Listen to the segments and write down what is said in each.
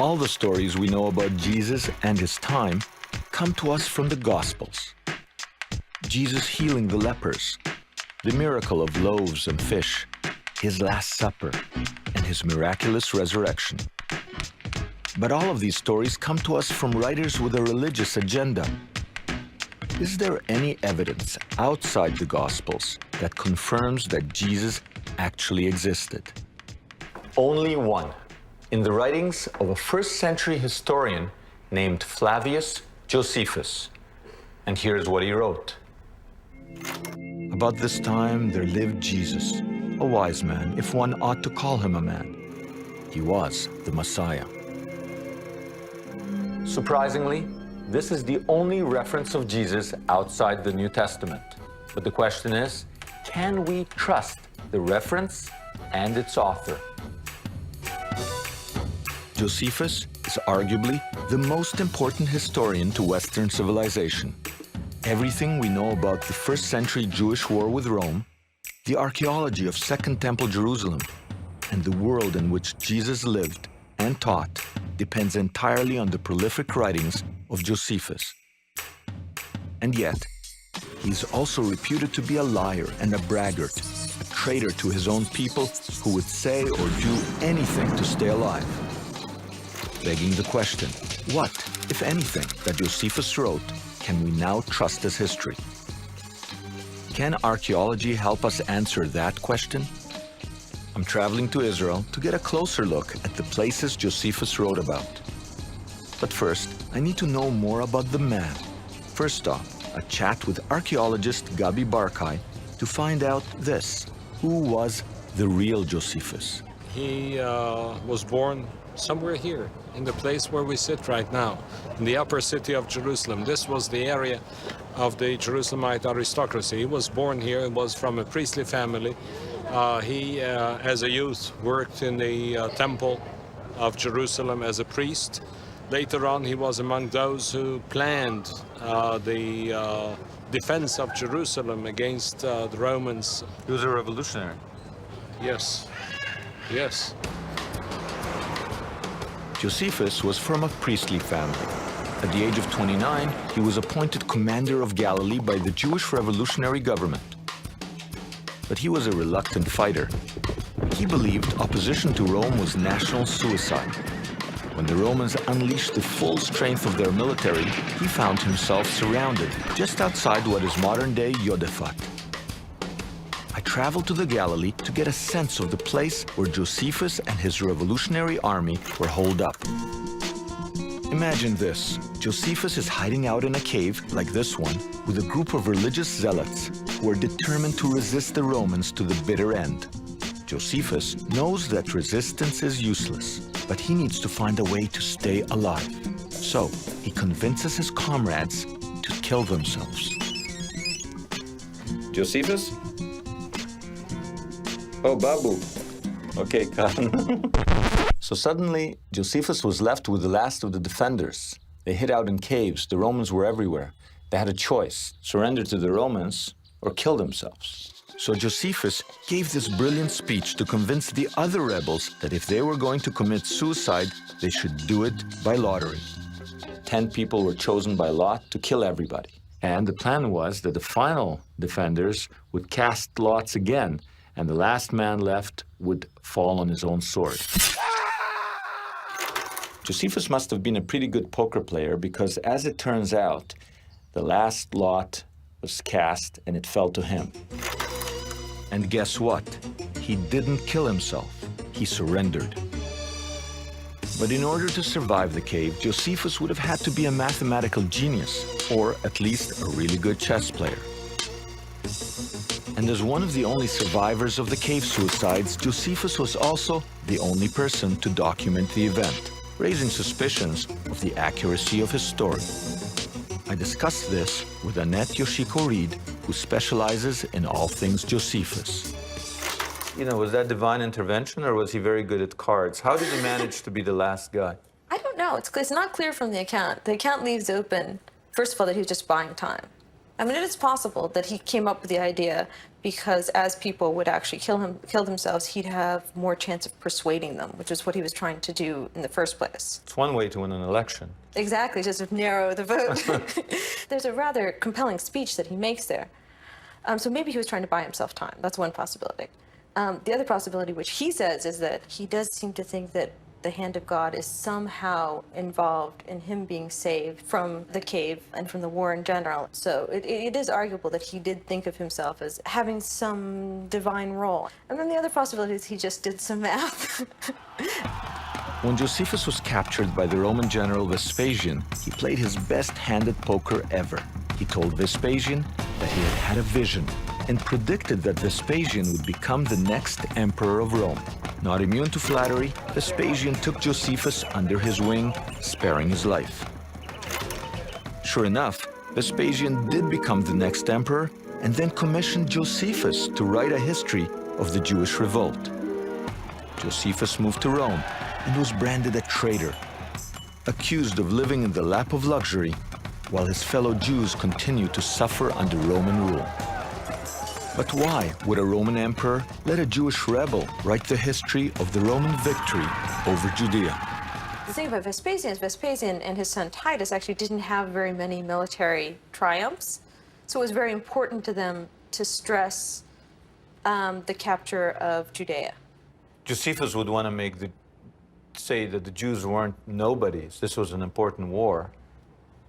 All the stories we know about Jesus and his time come to us from the Gospels. Jesus healing the lepers, the miracle of loaves and fish, his Last Supper, and his miraculous resurrection. But all of these stories come to us from writers with a religious agenda. Is there any evidence outside the Gospels that confirms that Jesus actually existed? Only one, in the writings of a first-century historian named Flavius Josephus. And here's what he wrote. About this time there lived Jesus, a wise man, if one ought to call him a man. He was the Messiah. Surprisingly, this is the only reference of Jesus outside the New Testament. But the question is, can we trust the reference and its author? Josephus is arguably the most important historian to Western civilization. Everything we know about the first-century Jewish war with Rome, the archaeology of Second Temple Jerusalem, and the world in which Jesus lived and taught depends entirely on the prolific writings of Josephus. And yet, he's also reputed to be a liar and a braggart, a traitor to his own people who would say or do anything to stay alive. Begging the question, what, if anything, that Josephus wrote can we now trust as history? Can archaeology help us answer that question? I'm traveling to Israel to get a closer look at the places Josephus wrote about. But first, I need to know more about the man. First off, a chat with archaeologist Gabi Barkai to find out this. Who was the real Josephus? He was born somewhere here, in the place where we sit right now, in the upper city of Jerusalem. This was the area of the Jerusalemite aristocracy. He was born here, he was from a priestly family. He, as a youth, worked in the temple of Jerusalem as a priest. Later on, he was among those who planned the defense of Jerusalem against the Romans. He was a revolutionary. Yes, yes. Josephus was from a priestly family. At the age of 29, he was appointed commander of Galilee by the Jewish revolutionary government. But he was a reluctant fighter. He believed opposition to Rome was national suicide. When the Romans unleashed the full strength of their military, he found himself surrounded just outside what is modern-day Yodefat. I traveled to the Galilee to get a sense of the place where Josephus and his revolutionary army were holed up. Imagine this. Josephus is hiding out in a cave like this one with a group of religious zealots who are determined to resist the Romans to the bitter end. Josephus knows that resistance is useless, but he needs to find a way to stay alive. So he convinces his comrades to kill themselves. Josephus? Oh, Babu. Okay, Khan. So suddenly, Josephus was left with the last of the defenders. They hid out in caves. The Romans were everywhere. They had a choice, surrender to the Romans or kill themselves. So Josephus gave this brilliant speech to convince the other rebels that if they were going to commit suicide, they should do it by lottery. 10 people were chosen by lot to kill everybody. And the plan was that the final defenders would cast lots again, and the last man left would fall on his own sword. Josephus must have been a pretty good poker player because, as it turns out, the last lot was cast and it fell to him. And guess what? He didn't kill himself. He surrendered. But in order to survive the cave, Josephus would have had to be a mathematical genius, or at least a really good chess player. And as one of the only survivors of the cave suicides, Josephus was also the only person to document the event, raising suspicions of the accuracy of his story. I discussed this with Annette Yoshiko-Reed, who specializes in all things Josephus. You know, was that divine intervention, or was he very good at cards? How did he manage to be the last guy? I don't know. It's not clear from the account. The account leaves open, first of all, that he was just buying time. I mean, it is possible that he came up with the idea because as people would actually kill themselves, he'd have more chance of persuading them, which is what he was trying to do in the first place. It's one way to win an election. Exactly, just to narrow the vote. There's a rather compelling speech that he makes there. So maybe he was trying to buy himself time. That's one possibility. The other possibility, which he says, is that he does seem to think that the hand of God is somehow involved in him being saved from the cave and from the war in general. So it is arguable that he did think of himself as having some divine role. And then the other possibility is he just did some math. When Josephus was captured by the Roman general Vespasian, he played his best-handed poker ever. He told Vespasian that he had had a vision and predicted that Vespasian would become the next emperor of Rome. Not immune to flattery, Vespasian took Josephus under his wing, sparing his life. Sure enough, Vespasian did become the next emperor and then commissioned Josephus to write a history of the Jewish revolt. Josephus moved to Rome and was branded a traitor, accused of living in the lap of luxury while his fellow Jews continued to suffer under Roman rule. But why would a Roman emperor let a Jewish rebel write the history of the Roman victory over Judea? The thing about Vespasian is Vespasian and his son Titus actually didn't have very many military triumphs, so it was very important to them to stress the capture of Judea. Josephus would want to say that the Jews weren't nobodies. This was an important war.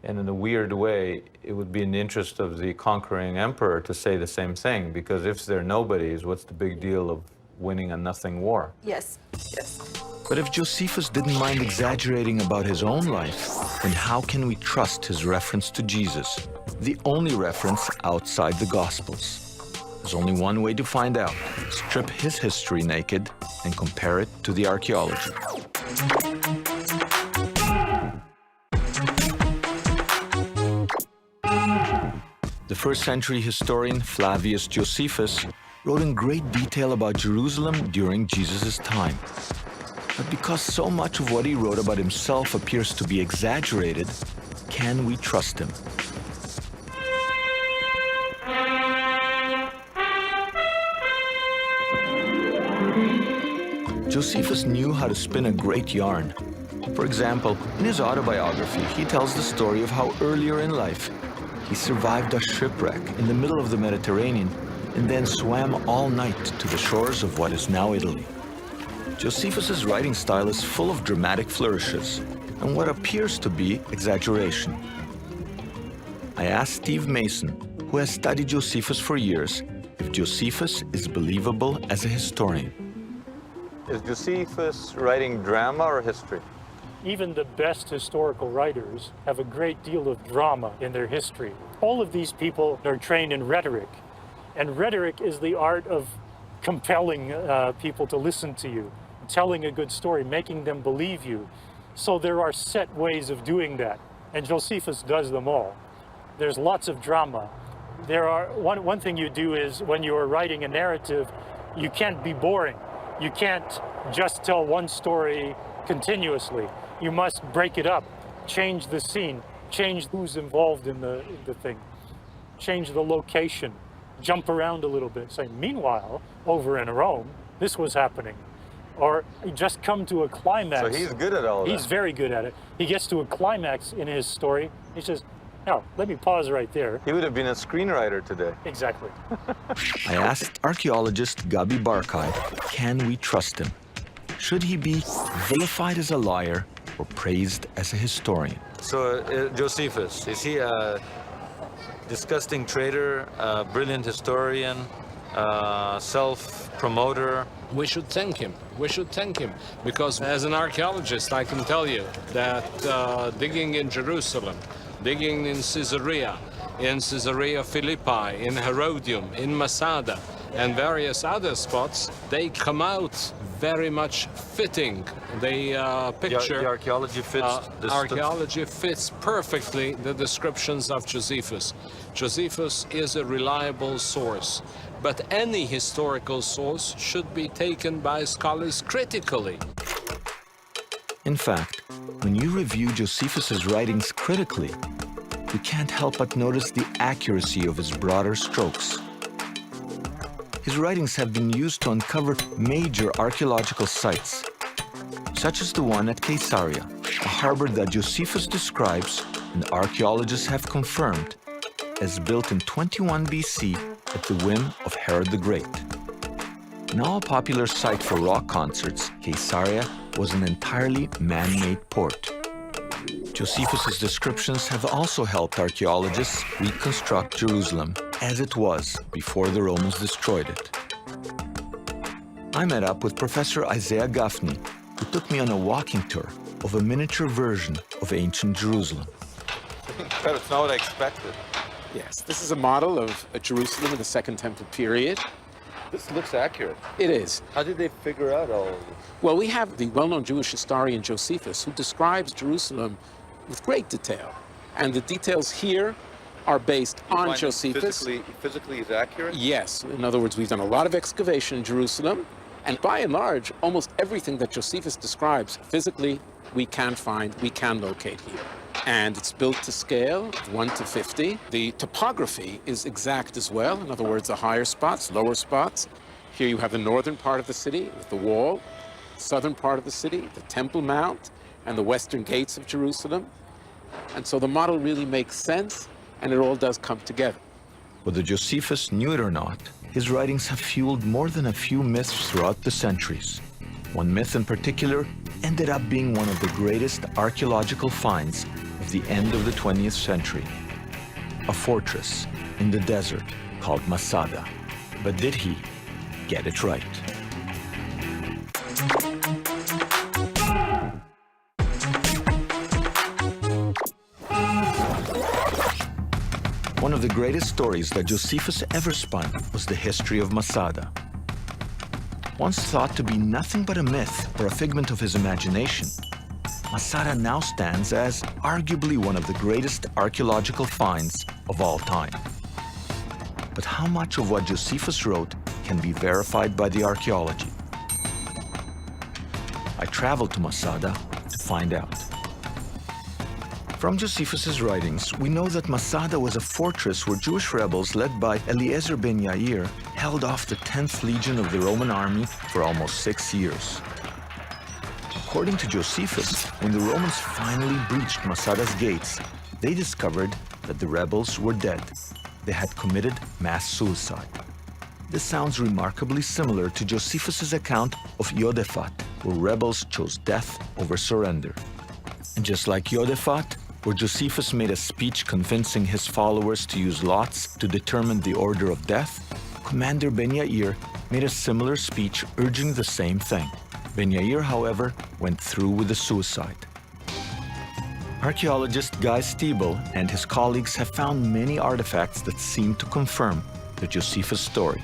And in a weird way, it would be in the interest of the conquering emperor to say the same thing, because if they're nobodies, what's the big deal of winning a nothing war? Yes, yes. But if Josephus didn't mind exaggerating about his own life, then how can we trust his reference to Jesus, the only reference outside the Gospels? There's only one way to find out. Strip his history naked and compare it to the archaeology. The first-century historian Flavius Josephus wrote in great detail about Jerusalem during Jesus' time. But because so much of what he wrote about himself appears to be exaggerated, can we trust him? Josephus knew how to spin a great yarn. For example, in his autobiography, he tells the story of how earlier in life, he survived a shipwreck in the middle of the Mediterranean and then swam all night to the shores of what is now Italy. Josephus's writing style is full of dramatic flourishes and what appears to be exaggeration. I asked Steve Mason, who has studied Josephus for years, if Josephus is believable as a historian. Is Josephus writing drama or history? Even the best historical writers have a great deal of drama in their history. All of these people are trained in rhetoric, and rhetoric is the art of compelling people to listen to you, telling a good story, making them believe you. So there are set ways of doing that, and Josephus does them all. There's lots of drama. One thing you do is when you are writing a narrative, you can't be boring. You can't just tell one story continuously. You must break it up, change the scene, change who's involved in the thing, change the location, jump around a little bit, say, meanwhile, over in Rome, this was happening. Or just come to a climax. So he's good at all that. He's very good at it. He gets to a climax in his story. He says, now, let me pause right there. He would have been a screenwriter today. Exactly. I asked archaeologist Gabi Barkay, can we trust him? Should he be vilified as a liar or praised as a historian? So Josephus, is he a disgusting traitor, a brilliant historian, self-promoter? We should thank him. We should thank him because as an archaeologist, I can tell you that digging in Jerusalem, digging in Caesarea Philippi, in Herodium, in Masada, and various other spots, they come out very much fitting. The picture. The archaeology fits. Archaeology fits perfectly the descriptions of Josephus. Josephus is a reliable source, but any historical source should be taken by scholars critically. In fact, when you review Josephus's writings critically, we can't help but notice the accuracy of his broader strokes. His writings have been used to uncover major archaeological sites, such as the one at Caesarea, a harbor that Josephus describes and archaeologists have confirmed as built in 21 BC at the whim of Herod the Great. Now a popular site for rock concerts, Caesarea was an entirely man-made port. Josephus's descriptions have also helped archaeologists reconstruct Jerusalem as it was before the Romans destroyed it. I met up with Professor Isaiah Gaffney, who took me on a walking tour of a miniature version of ancient Jerusalem. But it's not what I expected. Yes, this is a model of Jerusalem in the Second Temple period. This looks accurate. It is. How did they figure out all of this? Well, we have the well-known Jewish historian Josephus, who describes Jerusalem with great detail. And the details here are based on Josephus. Physically is accurate? Yes. In other words, we've done a lot of excavation in Jerusalem. And by and large, almost everything that Josephus describes physically, we can find, we can locate here. And it's built to scale, 1 to 50. The topography is exact as well. In other words, the higher spots, lower spots. Here you have the northern part of the city with the wall, southern part of the city, the Temple Mount, and the western gates of Jerusalem. And so the model really makes sense, and it all does come together. Whether Josephus knew it or not, his writings have fueled more than a few myths throughout the centuries. One myth in particular ended up being one of the greatest archaeological finds of the end of the 20th century. A fortress in the desert called Masada. But did he get it right? One of the greatest stories that Josephus ever spun was the history of Masada. Once thought to be nothing but a myth or a figment of his imagination, Masada now stands as arguably one of the greatest archaeological finds of all time. But how much of what Josephus wrote can be verified by the archaeology? I traveled to Masada to find out. From Josephus's writings, we know that Masada was a fortress where Jewish rebels led by Eliezer ben Yair held off the 10th Legion of the Roman army for almost 6 years. According to Josephus, when the Romans finally breached Masada's gates, they discovered that the rebels were dead. They had committed mass suicide. This sounds remarkably similar to Josephus's account of Yodefat, where rebels chose death over surrender. And just like Yodefat, where Josephus made a speech convincing his followers to use lots to determine the order of death, Commander Ben Yair made a similar speech urging the same thing. Ben Yair, however, went through with the suicide. Archaeologist Guy Stiebel and his colleagues have found many artifacts that seem to confirm the Josephus story.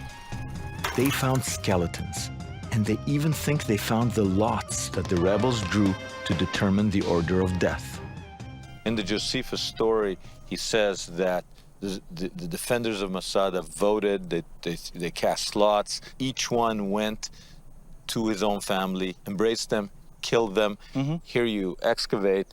They found skeletons, and they even think they found the lots that the rebels drew to determine the order of death. In the Josephus story, he says that the defenders of Masada voted, they cast lots. Each one went to his own family, embraced them, killed them. Here you excavate,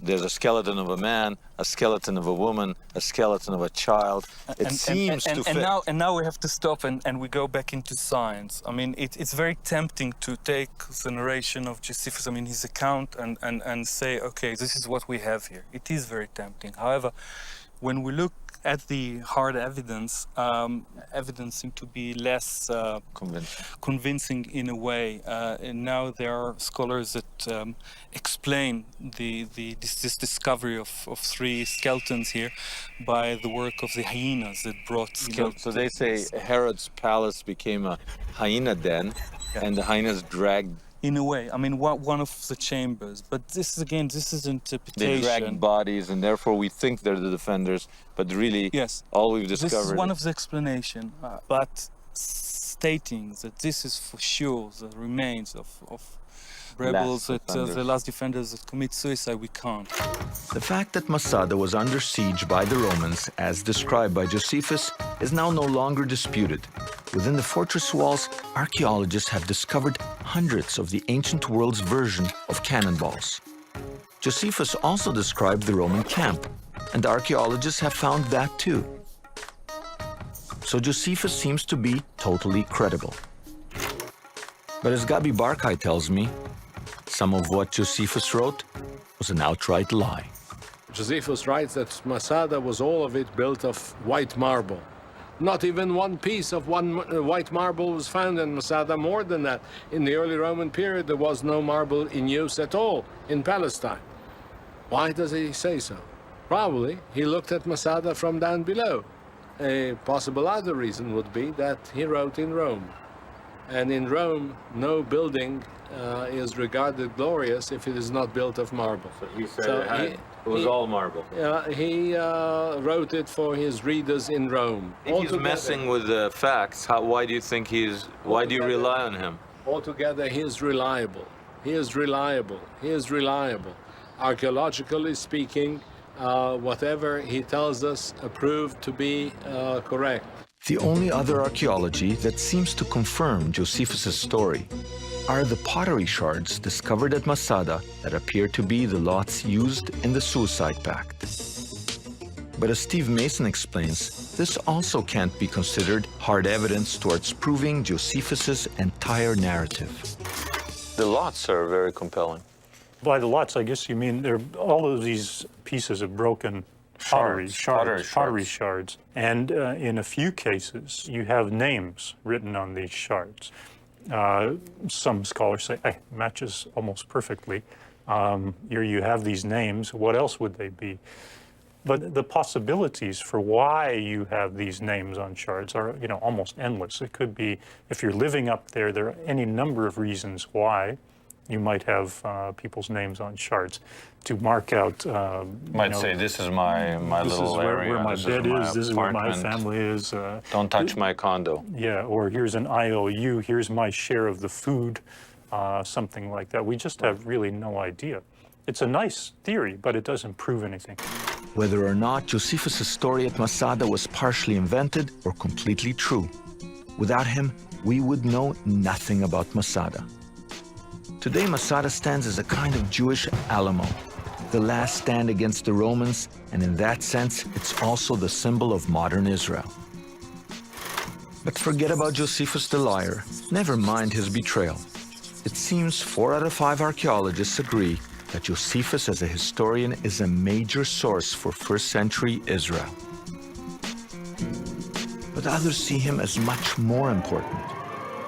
there's a skeleton of a man, a skeleton of a woman, a skeleton of a child. It seems to fit. And now we have to stop and we go back into science. I mean, it's very tempting to take the narration of Josephus, I mean, his account, and say, okay, this is what we have here. It is very tempting. However, when we look at the hard evidence, evidence seems to be less convincing in a way. And now there are scholars that explain this discovery of 3 skeletons here by the work of the hyenas that brought skeletons. So they say Herod's palace became a hyena den, and the hyenas dragged. In a way, I mean, one of the chambers. But this is interpretation. They dragged bodies, and therefore we think they're the defenders, but really, yes, all we've discovered. This is one of the explanation, but stating that this is for sure the remains of rebels, the last defenders that commit suicide, we can't. The fact that Masada was under siege by the Romans, as described by Josephus, is now no longer disputed. Within the fortress walls, archaeologists have discovered hundreds of the ancient world's version of cannonballs. Josephus also described the Roman camp, and archaeologists have found that too. So Josephus seems to be totally credible. But as Gabi Barkay tells me, some of what Josephus wrote was an outright lie. Josephus writes that Masada was all of it built of white marble. Not even one piece of white marble was found in Masada. More than that, in the early Roman period, there was no marble in use at all in Palestine. Why does he say so? Probably he looked at Masada from down below. A possible other reason would be that he wrote in Rome. And in Rome, no building is regarded glorious if it is not built of marble. So he said it was all marble. He wrote it for his readers in Rome. If he's messing with the facts, why do you think why do you rely on him? Altogether, he is reliable. He is reliable. He is reliable. Archaeologically speaking, whatever he tells us proved to be correct. The only other archaeology that seems to confirm Josephus' story are the pottery shards discovered at Masada that appear to be the lots used in the Suicide Pact. But as Steve Mason explains, this also can't be considered hard evidence towards proving Josephus' entire narrative. The lots are very compelling. By the lots, I guess you mean all of these pieces of broken pottery shards. And in a few cases, you have names written on these shards. Some scholars say, hey, matches almost perfectly. Here you have these names. What else would they be? But the possibilities for why you have these names on shards are, almost endless. It could be, if you're living up there, there are any number of reasons why you might have people's names on shards to mark out. Might say, this is my little area. Where my bed is. This is where my family is. Don't touch my condo. Yeah, or here's an IOU. Here's my share of the food. Something like that. We just have really no idea. It's a nice theory, but it doesn't prove anything. Whether or not Josephus' story at Masada was partially invented or completely true, without him, we would know nothing about Masada. Today, Masada stands as a kind of Jewish Alamo, the last stand against the Romans, and in that sense, it's also the symbol of modern Israel. But forget about Josephus the liar. Never mind his betrayal. It seems 4 out of 5 archaeologists agree that Josephus as a historian is a major source for first-century Israel. But others see him as much more important,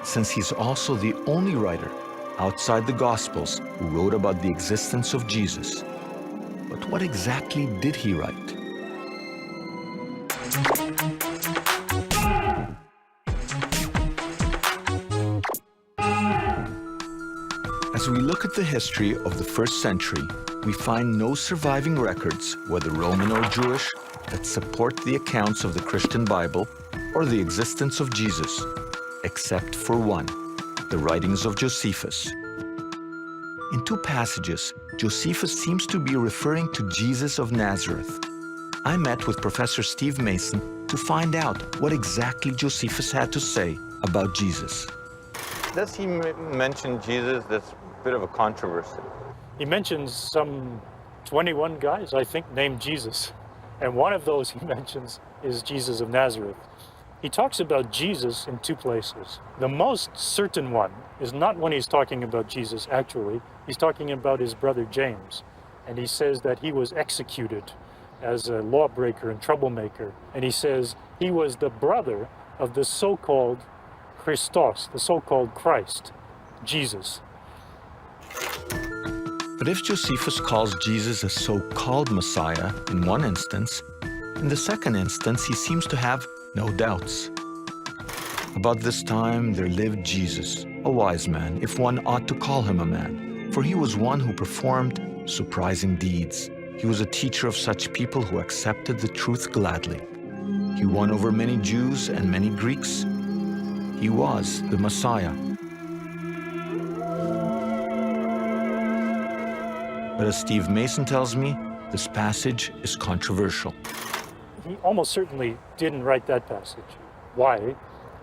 since he's also the only writer outside the Gospels who wrote about the existence of Jesus. But what exactly did he write? As we look at the history of the first century, we find no surviving records, whether Roman or Jewish, that support the accounts of the Christian Bible or the existence of Jesus, except for one, the writings of Josephus. In 2 passages, Josephus seems to be referring to Jesus of Nazareth. I met with Professor Steve Mason to find out what exactly Josephus had to say about Jesus. Does he mention Jesus? That's a bit of a controversy. He mentions some 21 guys, I think, named Jesus. And one of those he mentions is Jesus of Nazareth. He talks about Jesus in 2 places. The most certain one is not when he's talking about Jesus, actually. He's talking about his brother James. And he says that he was executed as a lawbreaker and troublemaker. And he says he was the brother of the so-called Christos, the so-called Christ, Jesus. But if Josephus calls Jesus a so-called Messiah in one instance, in the second instance he seems to have no doubts. About this time there lived Jesus, a wise man, if one ought to call him a man, for he was one who performed surprising deeds. He was a teacher of such people who accepted the truth gladly. He won over many Jews and many Greeks. He was the Messiah. But as Steve Mason tells me, this passage is controversial. He almost certainly didn't write that passage. Why?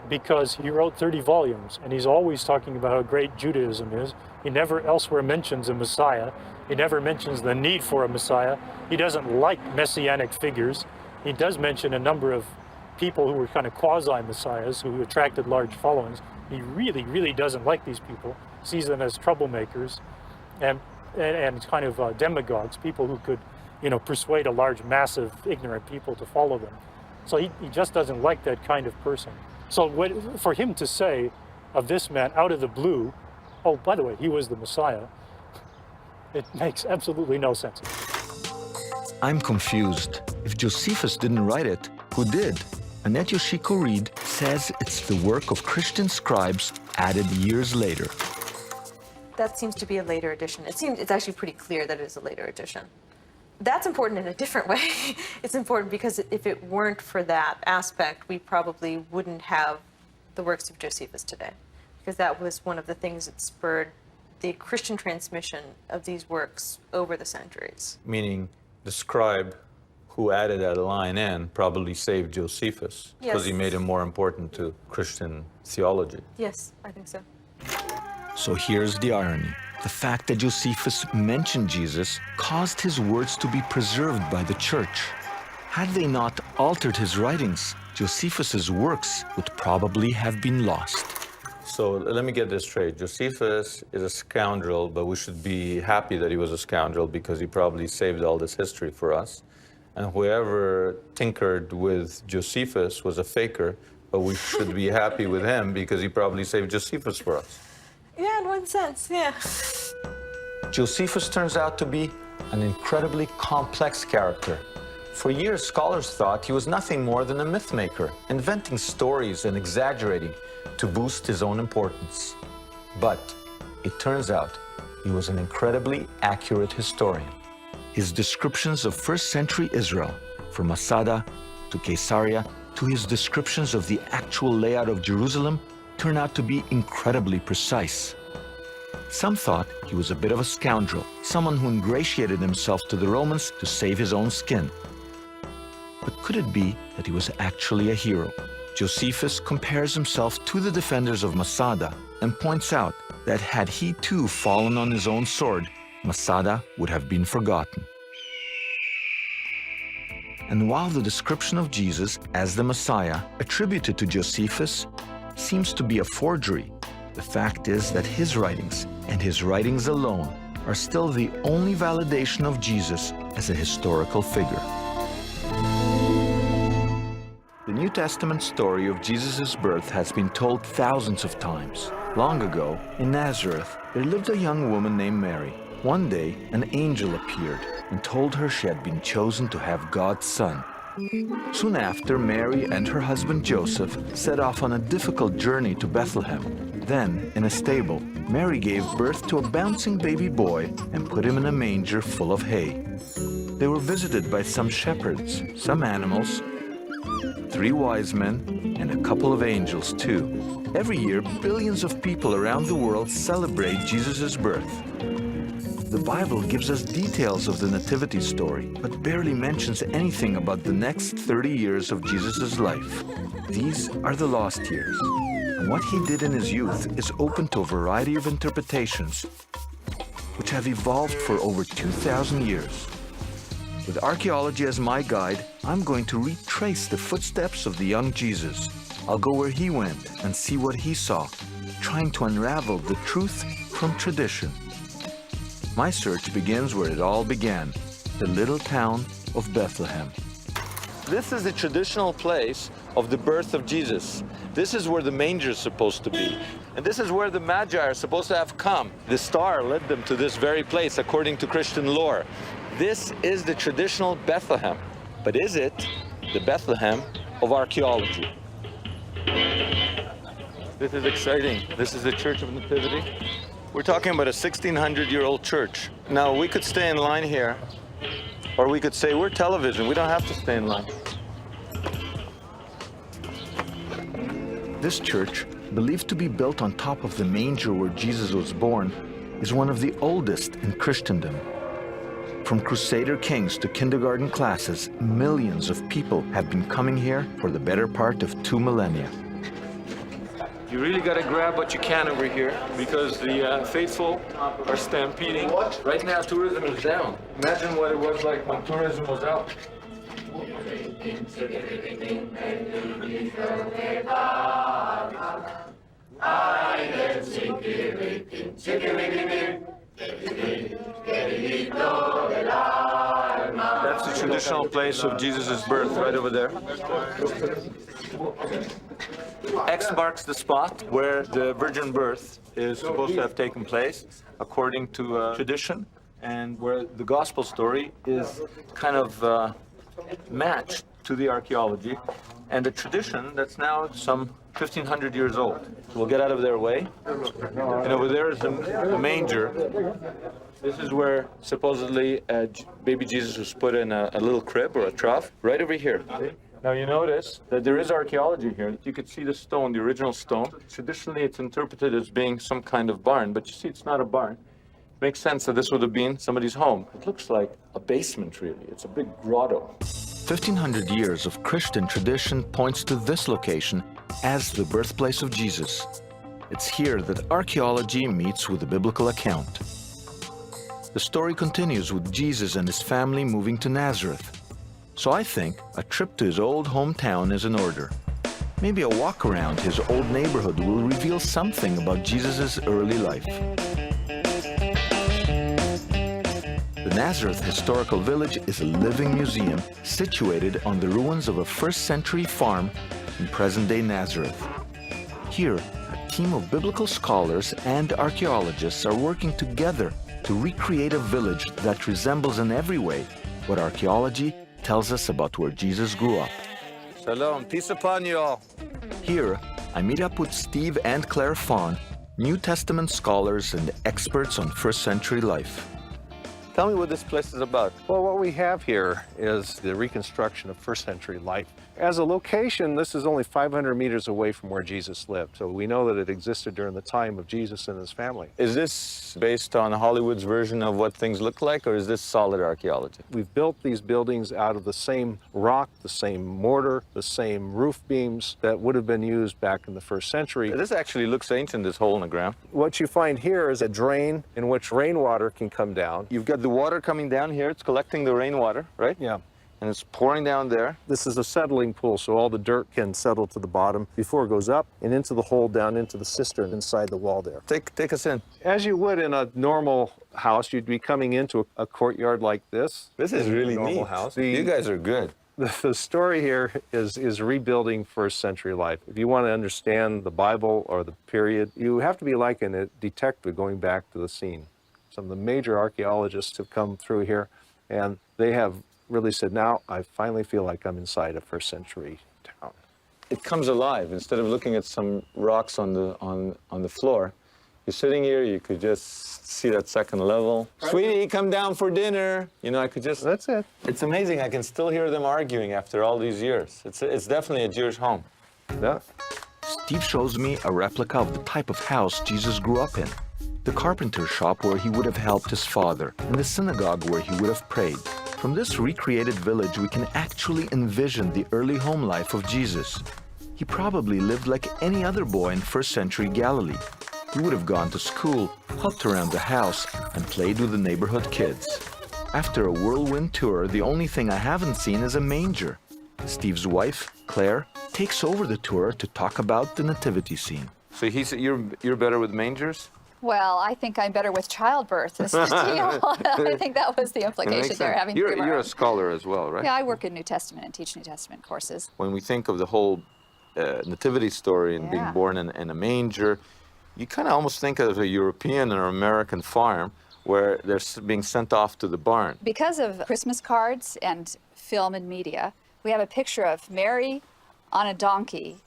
Because he wrote 30 volumes, and he's always talking about how great Judaism is. He never elsewhere mentions a Messiah, He never mentions the need for a Messiah. He doesn't like messianic figures. He does mention a number of people who were kind of quasi-messiahs who attracted large followings. He really, really doesn't like these people, sees them as troublemakers and kind of demagogues, people who could, persuade a large mass of ignorant people to follow them. So he just doesn't like that kind of person. So for him to say of this man out of the blue, oh, by the way, he was the Messiah, it makes absolutely no sense. I'm confused. If Josephus didn't write it, who did? Annette Yoshiko Reed says it's the work of Christian scribes added years later. That seems to be a later addition. It's actually pretty clear that it is a later addition. That's important in a different way. It's important because if it weren't for that aspect, we probably wouldn't have the works of Josephus today, because that was one of the things that spurred the Christian transmission of these works over the centuries. Meaning the scribe who added that line in probably saved Josephus because he made him more important to Christian theology. Yes, I think so. So here's the irony. The fact that Josephus mentioned Jesus caused his words to be preserved by the church. Had they not altered his writings, Josephus's works would probably have been lost. So let me get this straight. Josephus is a scoundrel, but we should be happy that he was a scoundrel because he probably saved all this history for us. And whoever tinkered with Josephus was a faker, but we should be happy with him because he probably saved Josephus for us. Yeah, in one sense, yeah. Josephus turns out to be an incredibly complex character. For years, scholars thought he was nothing more than a myth maker, inventing stories and exaggerating to boost his own importance. But it turns out he was an incredibly accurate historian. His descriptions of first-century Israel, from Masada to Caesarea, to his descriptions of the actual layout of Jerusalem, turn out to be incredibly precise. Some thought he was a bit of a scoundrel, someone who ingratiated himself to the Romans to save his own skin. But could it be that he was actually a hero? Josephus compares himself to the defenders of Masada and points out that had he too fallen on his own sword, Masada would have been forgotten. And while the description of Jesus as the Messiah attributed to Josephus seems to be a forgery, the fact is that his writings, and his writings alone, are still the only validation of Jesus as a historical figure. The New Testament story of Jesus' birth has been told thousands of times. Long ago, in Nazareth, there lived a young woman named Mary. One day, an angel appeared and told her she had been chosen to have God's son. Soon after, Mary and her husband Joseph set off on a difficult journey to Bethlehem. Then, in a stable, Mary gave birth to a bouncing baby boy and put him in a manger full of hay. They were visited by some shepherds, some animals, 3 wise men, and a couple of angels too. Every year, billions of people around the world celebrate Jesus' birth. The Bible gives us details of the nativity story, but barely mentions anything about the next 30 years of Jesus' life. These are the lost years. And what he did in his youth is open to a variety of interpretations, which have evolved for over 2,000 years. With archaeology as my guide, I'm going to retrace the footsteps of the young Jesus. I'll go where he went and see what he saw, trying to unravel the truth from tradition. My search begins where it all began, the little town of Bethlehem. This is the traditional place of the birth of Jesus. This is where the manger is supposed to be. And this is where the Magi are supposed to have come. The star led them to this very place according to Christian lore. This is the traditional Bethlehem. But is it the Bethlehem of archaeology? This is exciting. This is the Church of Nativity. We're talking about a 1,600-year-old church. Now, we could stay in line here, or we could say we're television. We don't have to stay in line. This church, believed to be built on top of the manger where Jesus was born, is one of the oldest in Christendom. From Crusader kings to kindergarten classes, millions of people have been coming here for the better part of 2 millennia. You really got to grab what you can over here because the faithful are stampeding. Right now, tourism is down. Imagine what it was like when tourism was up. That's the traditional place of Jesus' birth, right over there. X marks the spot where the virgin birth is supposed to have taken place, according to tradition, and where the gospel story is kind of matched to the archaeology, and a tradition that's now some 1,500 years old. So we'll get out of their way. And over there is the manger. This is where supposedly baby Jesus was put in a little crib or a trough, right over here. Now you notice that there is archaeology here. You could see the stone, the original stone. Traditionally, it's interpreted as being some kind of barn, but you see it's not a barn. It makes sense that this would have been somebody's home. It looks like a basement, really. It's a big grotto. 1,500 years of Christian tradition points to this location as the birthplace of Jesus. It's here that archaeology meets with the biblical account. The story continues with Jesus and his family moving to Nazareth. So I think a trip to his old hometown is in order. Maybe a walk around his old neighborhood will reveal something about Jesus' early life. The Nazareth Historical Village is a living museum situated on the ruins of a first-century farm in present-day Nazareth. Here, a team of biblical scholars and archaeologists are working together to recreate a village that resembles in every way what archaeology tells us about where Jesus grew up. Shalom, peace upon you all. Here, I meet up with Steve and Claire Fawn, New Testament scholars and experts on first-century life. Tell me what this place is about. Well, what we have here is the reconstruction of first-century life. As a location, this is only 500 meters away from where Jesus lived, so we know that it existed during the time of Jesus and his family. Is this based on Hollywood's version of what things look like, or is this solid archaeology? We've built these buildings out of the same rock, the same mortar, the same roof beams that would have been used back in the first century. This actually looks ancient, this hole in the ground. What you find here is a drain in which rainwater can come down. You've got the water coming down here. It's collecting the rainwater, right? Yeah. And it's pouring down there. This is a settling pool, so all the dirt can settle to the bottom before it goes up and into the hole down into the cistern inside the wall there. Take us in. As you would in a normal house, you'd be coming into a courtyard like this. This is really normal neat. house. You guys are good. The story here is rebuilding first century life. If you want to understand the Bible or the period, you have to be like a detective going back to the scene. Some of the major archaeologists have come through here, and they have really said, now I finally feel like I'm inside a first century town. It comes alive. Instead of looking at some rocks on the floor, you're sitting here, you could just see that second level. Sweetie, come down for dinner. You know, I could just... That's it. It's amazing. I can still hear them arguing after all these years. It's definitely a Jewish home. Yeah. Steve shows me a replica of the type of house Jesus grew up in, the carpenter shop where he would have helped his father, and the synagogue where he would have prayed. From this recreated village, we can actually envision the early home life of Jesus. He probably lived like any other boy in first-century Galilee. He would have gone to school, helped around the house, and played with the neighborhood kids. After a whirlwind tour, the only thing I haven't seen is a manger. Steve's wife, Claire, takes over the tour to talk about the nativity scene. So you're better with mangers? Well, I think I'm better with childbirth. I think that was the implication there. You're a scholar as well, right? Yeah, I work in New Testament and teach New Testament courses. When we think of the whole nativity story and being born in a manger, you kind of almost think of a European or American farm where they're being sent off to the barn. Because of Christmas cards and film and media, we have a picture of Mary on a donkey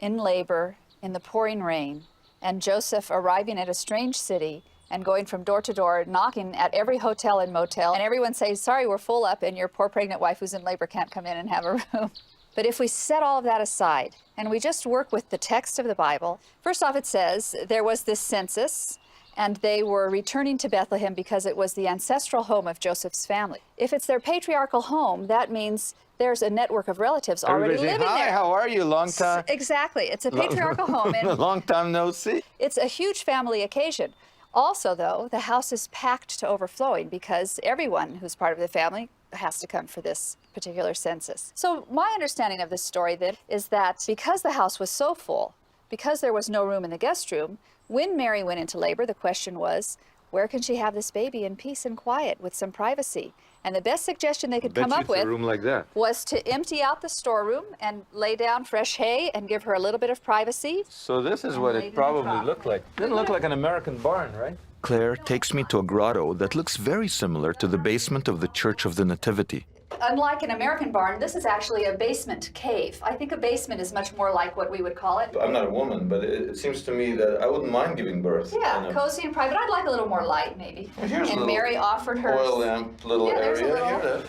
in labor in the pouring rain, and Joseph arriving at a strange city and going from door to door, knocking at every hotel and motel, and everyone says, sorry, we're full up, and your poor pregnant wife who's in labor can't come in and have a room. But if we set all of that aside and we just work with the text of the Bible, first off it says there was this census, and they were returning to Bethlehem because it was the ancestral home of Joseph's family. If it's their patriarchal home, that means there's a network of relatives already Everybody say, living hi, there. how are you? Long time. Exactly. It's a patriarchal home. And Long time no see. it's a huge family occasion. Also, though, the house is packed to overflowing because everyone who's part of the family has to come for this particular census. So my understanding of this story then is that because the house was so full, because there was no room in the guest room, when Mary went into labor, the question was, where can she have this baby in peace and quiet with some privacy? And the best suggestion they could come up with A room like that. was to empty out the storeroom and lay down fresh hay and give her a little bit of privacy. So this is And what laid in it the probably trough. looked like. Didn't look like an American barn, right? Claire takes me to a grotto that looks very similar to the basement of the Church of the Nativity. Unlike an American barn, this is actually a basement cave. I think a basement is much more like what we would call it. I'm not a woman, but it seems to me that I wouldn't mind giving birth. Yeah, cozy and private. I'd like a little more light, maybe. Well, here's a And little Mary offered her oil lamp, little Yeah, there's a area little- here.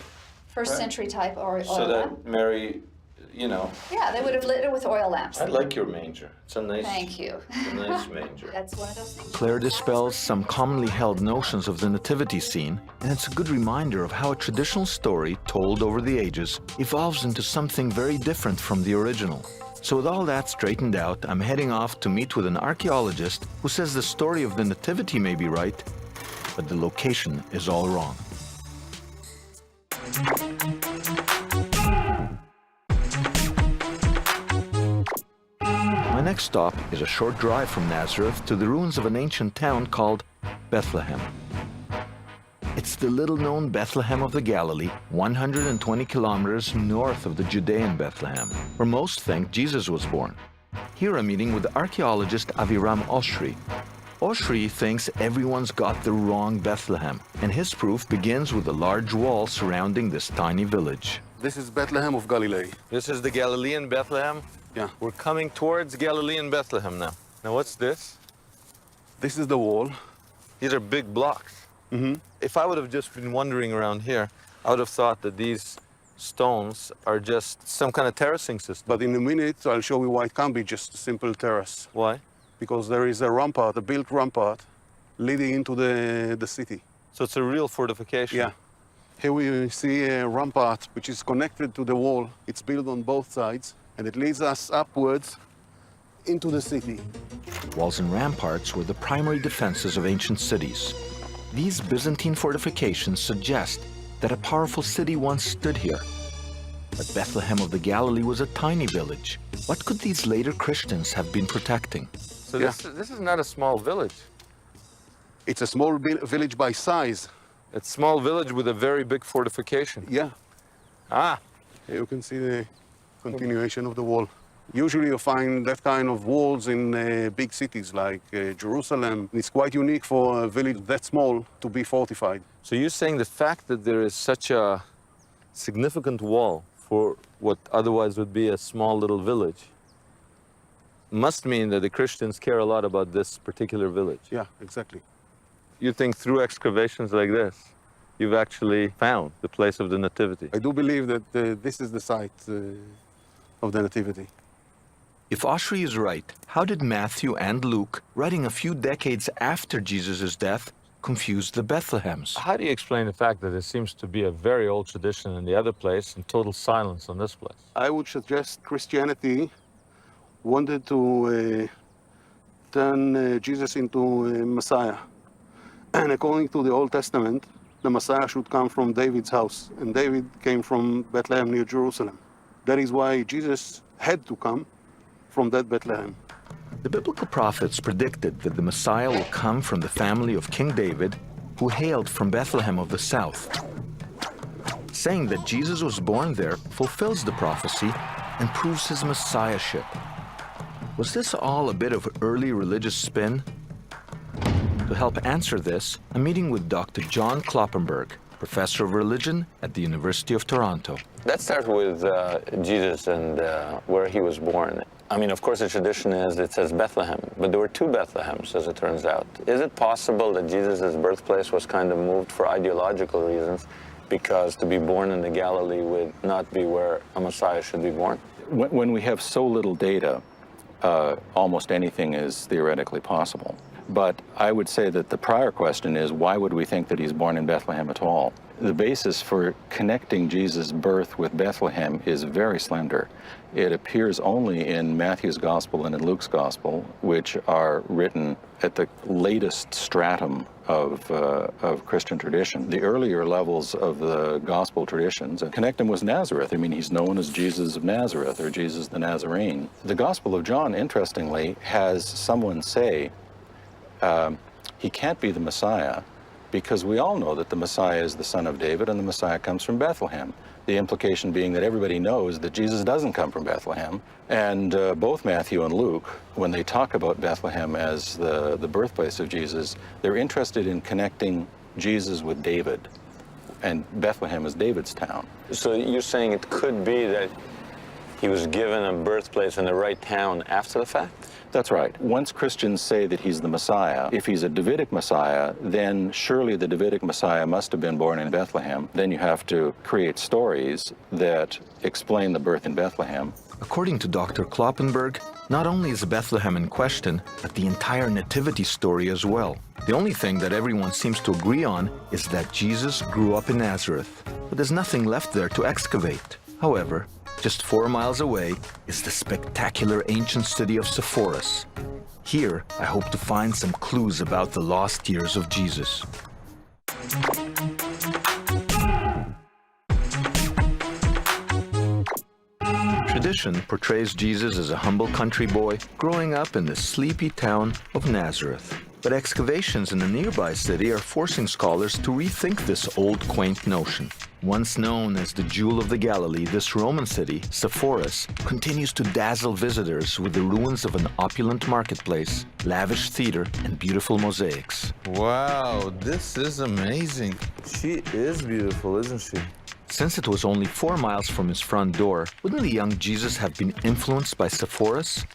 first century type oil So lamp. that Mary, you know, Yeah, they would have lit it with oil lamps. I like your manger. It's a nice, Thank you. it's a nice manger. That's one of those things. Claire dispels some commonly held notions of the nativity scene, and it's a good reminder of how a traditional story told over the ages evolves into something very different from the original. So with all that straightened out, I'm heading off to meet with an archaeologist who says the story of the nativity may be right, but the location is all wrong. My next stop is a short drive from Nazareth to the ruins of an ancient town called Bethlehem. It's the little-known Bethlehem of the Galilee, 120 kilometers north of the Judean Bethlehem, where most think Jesus was born. Here I'm meeting with archaeologist Aviram Oshri. Oshri thinks everyone's got the wrong Bethlehem, and his proof begins with a large wall surrounding this tiny village. This is Bethlehem of Galilee. This is the Galilean Bethlehem. Yeah. We're coming towards Galilean Bethlehem now. Now what's this? This is the wall. These are big blocks. If I would have just been wandering around here, I would have thought that these stones are just some kind of terracing system. But in a minute, I'll show you why it can't be just a simple terrace. Why? Because there is a rampart, a built rampart, leading into the city. So it's a real fortification. Yeah. Here we see a rampart which is connected to the wall. It's built on both sides, and it leads us upwards into the city. Walls and ramparts were the primary defenses of ancient cities. These Byzantine fortifications suggest that a powerful city once stood here. But Bethlehem of the Galilee was a tiny village. What could these later Christians have been protecting? So this is not a small village. It's a small village by size. It's a small village with a very big fortification. Yeah. Ah, Here you can see the continuation of the wall. Usually you find that kind of walls in big cities like Jerusalem. It's quite unique for a village that small to be fortified. so you're saying the fact that there is such a significant wall for what otherwise would be a small little village must mean that the Christians care a lot about this particular village. Yeah, exactly. You think through excavations like this, you've actually found the place of the Nativity. I do believe that this is the site of the Nativity. If Oshri is right, how did Matthew and Luke, writing a few decades after Jesus' death, confuse the Bethlehems? How do you explain the fact that there seems to be a very old tradition in the other place and total silence on this place? I would suggest Christianity wanted to turn Jesus into a Messiah. And according to the Old Testament, the Messiah should come from David's house. And David came from Bethlehem near Jerusalem. That is why Jesus had to come from that Bethlehem. The biblical prophets predicted that the Messiah will come from the family of King David, who hailed from Bethlehem of the south. Saying that Jesus was born there fulfills the prophecy and proves his messiahship. Was this all a bit of early religious spin? To help answer this, I'm meeting with Dr. John Kloppenberg, professor of religion at the University of Toronto. Let's start with Jesus and where he was born. I mean, of course, the tradition is it says Bethlehem, but there were two Bethlehems, as it turns out. Is it possible that Jesus' birthplace was kind of moved for ideological reasons, because to be born in the Galilee would not be where a Messiah should be born? When we have so little data, almost anything is theoretically possible. But I would say that the prior question is, why would we think that he's born in Bethlehem at all? The basis for connecting Jesus' birth with Bethlehem is very slender. It appears only in Matthew's Gospel and in Luke's Gospel, which are written at the latest stratum of Christian tradition. The earlier levels of the Gospel traditions connect him with Nazareth. I mean, he's known as Jesus of Nazareth or Jesus the Nazarene. The Gospel of John, interestingly, has someone say, he can't be the Messiah, because we all know that the Messiah is the son of David and the Messiah comes from Bethlehem. The implication being that everybody knows that Jesus doesn't come from Bethlehem. And both Matthew and Luke, when they talk about Bethlehem as the birthplace of Jesus, they're interested in connecting Jesus with David. And Bethlehem is David's town. So you're saying it could be that he was given a birthplace in the right town after the fact? That's right. Once Christians say that he's the Messiah, if he's a Davidic Messiah, then surely the Davidic Messiah must have been born in Bethlehem. Then you have to create stories that explain the birth in Bethlehem. According to Dr. Kloppenberg, not only is Bethlehem in question, but the entire nativity story as well. The only thing that everyone seems to agree on is that Jesus grew up in Nazareth, but there's nothing left there to excavate. However, just 4 miles away is the spectacular ancient city of Sepphoris. Here, I hope to find some clues about the lost years of Jesus. Tradition portrays Jesus as a humble country boy growing up in the sleepy town of Nazareth. But excavations in the nearby city are forcing scholars to rethink this old, quaint notion. Once known as the Jewel of the Galilee, this Roman city, Sepphoris, continues to dazzle visitors with the ruins of an opulent marketplace, lavish theater, and beautiful mosaics. Wow, this is amazing. She is beautiful, isn't she? Since it was only 4 miles from his front door, wouldn't the young Jesus have been influenced by Sepphoris?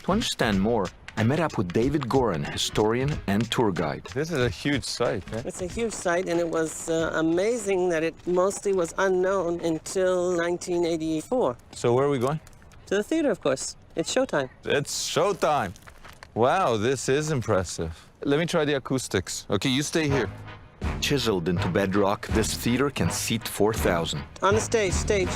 To understand more, I met up with David Gorin, historian and tour guide. This is a huge site, eh? It's a huge site, and it was amazing that it mostly was unknown until 1984. So where are we going? To the theater, of course. It's showtime. It's showtime. Wow, this is impressive. Let me try the acoustics. Okay, you stay here. Chiseled into bedrock, this theater can seat 4,000. On the stage.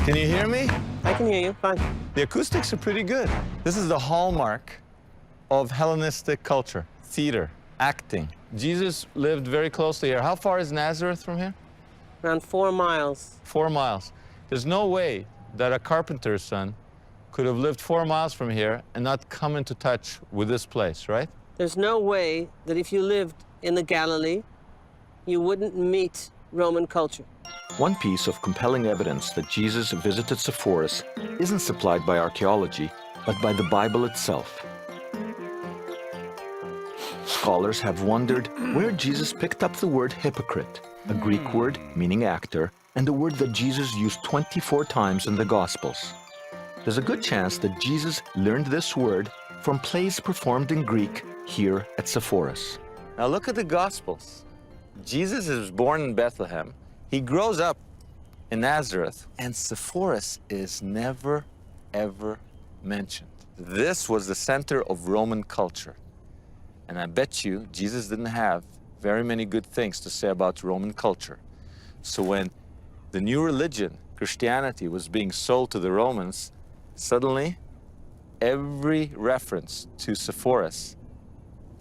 Can you hear me? I can hear you, fine. The acoustics are pretty good. This is the hallmark of Hellenistic culture, theater, acting. Jesus lived very closely here. How far is Nazareth from here? Around 4 miles. 4 miles. There's no way that a carpenter's son could have lived 4 miles from here and not come into touch with this place, right? There's no way that if you lived in the Galilee, you wouldn't meet Roman culture. One piece of compelling evidence that Jesus visited Sepphoris isn't supplied by archaeology, but by the Bible itself. Scholars have wondered where Jesus picked up the word hypocrite, a Greek word meaning actor, and a word that Jesus used 24 times in the Gospels. There's a good chance that Jesus learned this word from plays performed in Greek here at Sepphoris. Now look at the Gospels. Jesus is born in Bethlehem. He grows up in Nazareth, and Sepphoris is never, ever mentioned. This was the center of Roman culture. And I bet you Jesus didn't have very many good things to say about Roman culture. So when the new religion, Christianity, was being sold to the Romans, suddenly every reference to Sepphoris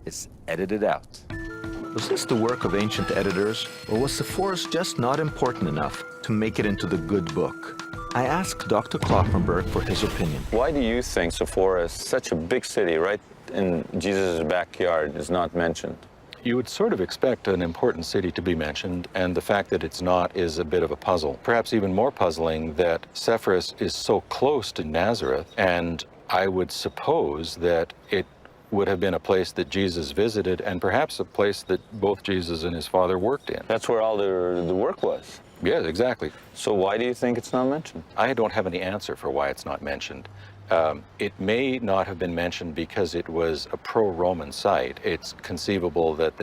is edited out. Was this the work of ancient editors, or was Sepphoris just not important enough to make it into the good book? I asked Dr. Kloppenberg for his opinion. Why do you think Sepphoris, such a big city right in Jesus' backyard, is not mentioned? You would sort of expect an important city to be mentioned, and the fact that it's not is a bit of a puzzle. Perhaps even more puzzling that Sepphoris is so close to Nazareth, and I would suppose that it would have been a place that Jesus visited, and perhaps a place that both Jesus and his father worked in. That's where all the work was. Yes, exactly. So why do you think it's not mentioned? I don't have any answer for why it's not mentioned. It may not have been mentioned because it was a pro-Roman site. It's conceivable that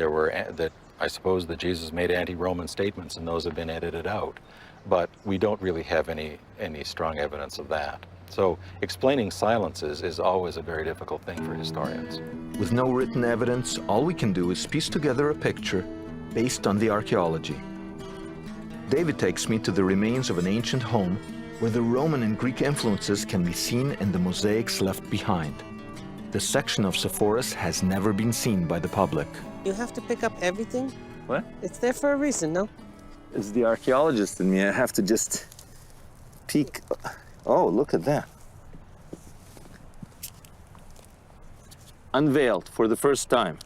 I suppose that Jesus made anti-Roman statements, and those have been edited out. but we don't really have any strong evidence of that. So explaining silences is always a very difficult thing for historians. With no written evidence, all we can do is piece together a picture based on the archaeology. David takes me to the remains of an ancient home where the Roman and Greek influences can be seen in the mosaics left behind. The section of Sepphoris has never been seen by the public. You have to pick up everything. What? It's there for a reason, no? It's the archaeologist in me. I have to just peek. Oh, look at that. Unveiled for the first time.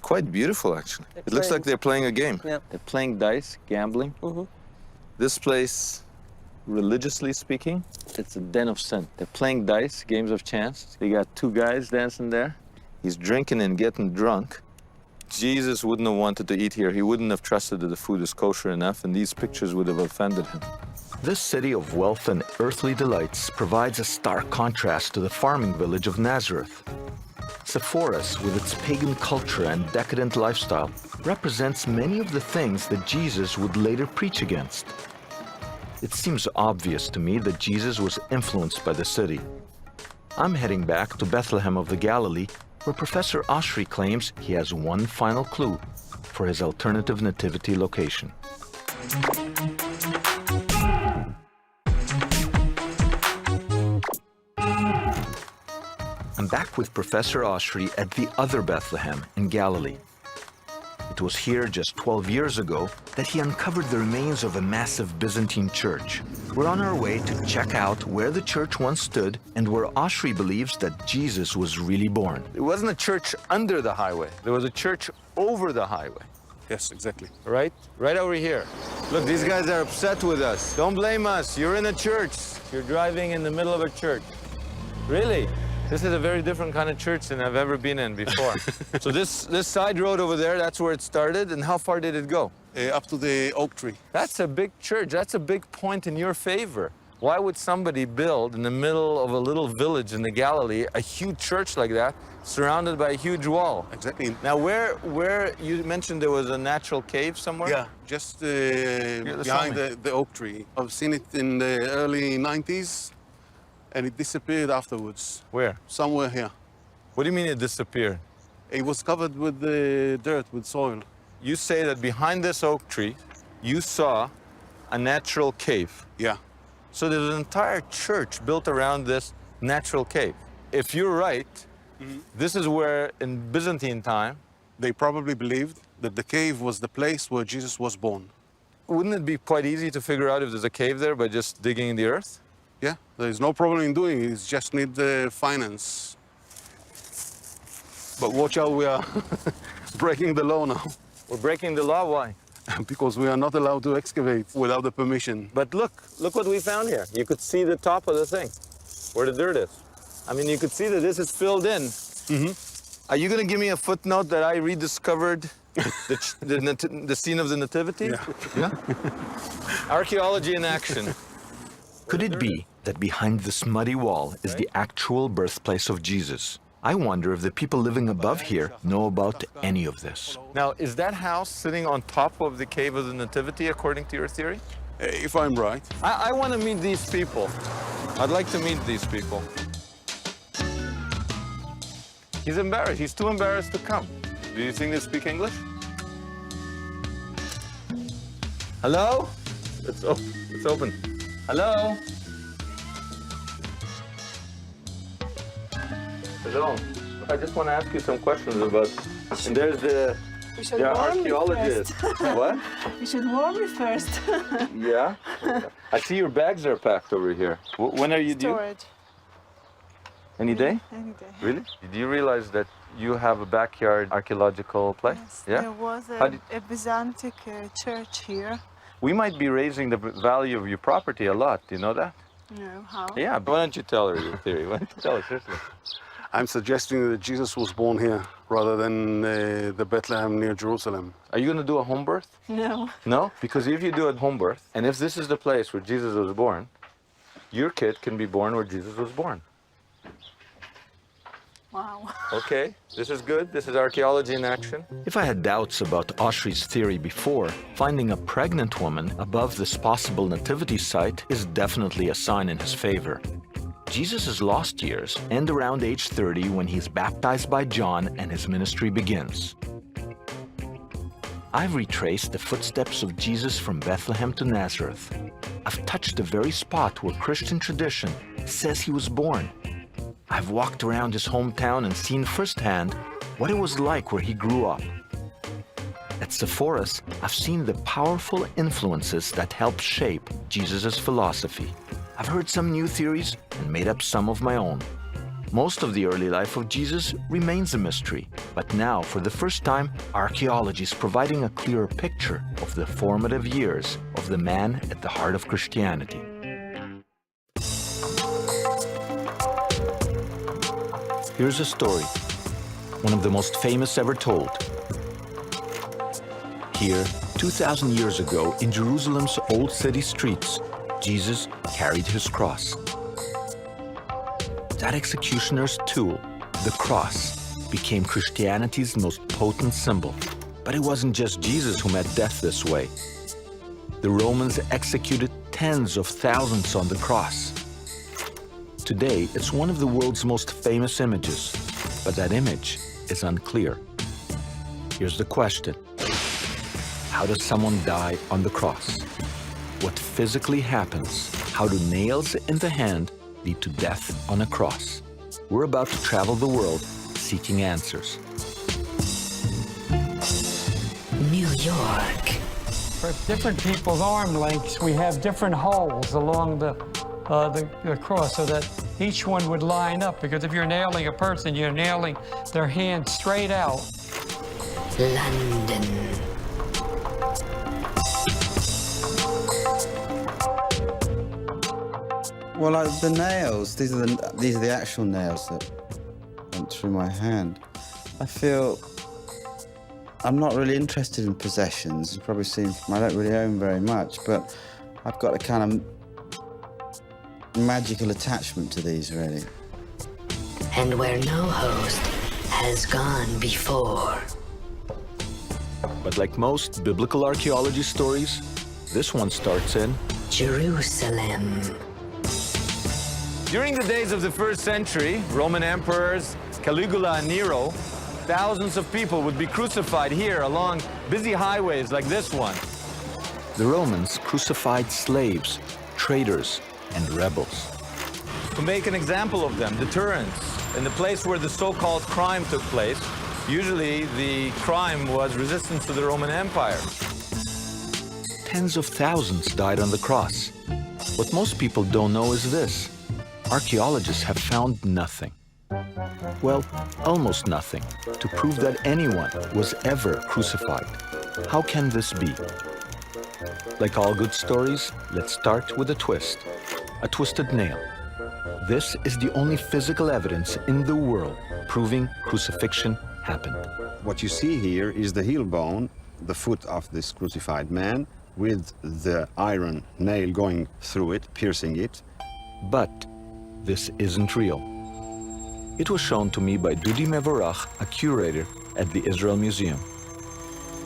Quite beautiful, actually. It looks like they're playing a game. Yeah. They're playing dice, gambling. Mm-hmm. This place, religiously speaking, it's a den of sin. They're playing dice, games of chance. They got two guys dancing there. He's drinking and getting drunk. Jesus wouldn't have wanted to eat here. He wouldn't have trusted that the food is kosher enough, and these pictures would have offended him. This city of wealth and earthly delights provides a stark contrast to the farming village of Nazareth. Sepphoris, with its pagan culture and decadent lifestyle, represents many of the things that Jesus would later preach against. It seems obvious to me that Jesus was influenced by the city. I'm heading back to Bethlehem of the Galilee, where Professor Oshry claims he has one final clue for his alternative nativity location. I'm back with Professor Oshry at the other Bethlehem in Galilee. It was here just 12 years ago that he uncovered the remains of a massive Byzantine church. We're on our way to check out where the church once stood and where Oshry believes that Jesus was really born. It wasn't a church under the highway. There was a church over the highway. Yes, exactly. Right? Right over here. Look, these guys are upset with us. Don't blame us. You're in a church. You're driving in the middle of a church. Really? This is a very different kind of church than I've ever been in before. So this side road over there, that's where it started. And how far did it go? Up to the oak tree. That's a big church. That's a big point in your favor. Why would somebody build in the middle of a little village in the Galilee a huge church like that, surrounded by a huge wall? Exactly. Now, where you mentioned there was a natural cave somewhere? Yeah, just behind the oak tree. I've seen it in the early 90s, and it disappeared afterwards. Where? Somewhere here. What do you mean it disappeared? It was covered with dirt, with soil. You say that behind this oak tree, you saw a natural cave. Yeah. So there's an entire church built around this natural cave. If you're right, this is where, in Byzantine time, they probably believed that the cave was the place where Jesus was born. Wouldn't it be quite easy to figure out if there's a cave there by just digging in the earth? Yeah, there's no problem in doing it. It just need finance. But watch out, we are breaking the law now. We're breaking the law, why? Because we are not allowed to excavate without the permission. But look what we found here. You could see the top of the thing, where the dirt is. I mean, you could see that this is filled in. Are you going to give me a footnote that I rediscovered the scene of the nativity? Yeah. Archaeology in action. Could it be that behind this muddy wall is the actual birthplace of Jesus? I wonder if the people living above here know about any of this. Now, is that house sitting on top of the cave of the nativity, according to your theory? If I'm right. I want to meet these people. I'd like to meet these people. He's embarrassed. He's too embarrassed to come. Do you think they speak English? Hello? It's open. Hello? Hello. I just want to ask you some questions about... And there's the archaeologist. What? You should warm me first. Yeah? I see your bags are packed over here. When are you due? Storage. Any day? Any day. Really? Do you realize that you have a backyard archaeological place? Yes, Yeah? there was a Byzantine church here. We might be raising the value of your property a lot. Do you know that? No, how? Yeah, but why don't you tell her your theory? Why don't you tell her, seriously? I'm suggesting that Jesus was born here rather than the Bethlehem near Jerusalem. Are you going to do a home birth? No. No? Because if you do a home birth, and if this is the place where Jesus was born, your kid can be born where Jesus was born. Wow. Okay, this is good. This is archaeology in action. If I had doubts about Aushry's theory before, finding a pregnant woman above this possible nativity site is definitely a sign in his favor. Jesus' lost years end around age 30 when he is baptized by John and his ministry begins. I've retraced the footsteps of Jesus from Bethlehem to Nazareth. I've touched the very spot where Christian tradition says he was born. I've walked around his hometown and seen firsthand what it was like where he grew up. At Sepphoris, I've seen the powerful influences that helped shape Jesus' philosophy. I've heard some new theories and made up some of my own. Most of the early life of Jesus remains a mystery, but now, for the first time, archaeology is providing a clearer picture of the formative years of the man at the heart of Christianity. Here's a story, one of the most famous ever told. Here, 2,000 years ago, in Jerusalem's old city streets, Jesus carried his cross. That executioner's tool, the cross, became Christianity's most potent symbol. But it wasn't just Jesus who met death this way. The Romans executed tens of thousands on the cross. Today, it's one of the world's most famous images, but that image is unclear. Here's the question. How does someone die on the cross? What physically happens? How do nails in the hand lead to death on a cross? We're about to travel the world seeking answers. New York. For different people's arm lengths, we have different holes along the cross so that each one would line up, because if you're nailing a person, you're nailing their hand straight out. London. Well, the nails, these are the actual nails that went through my hand. I feel I'm not really interested in possessions. You've probably seen I don't really own very much, but I've got a kind of magical attachment to these, really. And where no host has gone before. But like most biblical archaeology stories, this one starts in Jerusalem. During the days of the first century, Roman emperors Caligula and Nero, thousands of people would be crucified here along busy highways like this one. The Romans crucified slaves, traitors, and rebels. To make an example of them, deterrence. In the place where the so-called crime took place, usually the crime was resistance to the Roman Empire. Tens of thousands died on the cross. What most people don't know is this. Archaeologists have found nothing. Well, almost nothing, to prove that anyone was ever crucified. How can this be? Like all good stories, let's start with a twist. A twisted nail. This is the only physical evidence in the world proving crucifixion happened. What you see here is the heel bone, the foot of this crucified man, with the iron nail going through it, piercing it. But this isn't real. It was shown to me by Dudi Mevorach, a curator at the Israel Museum.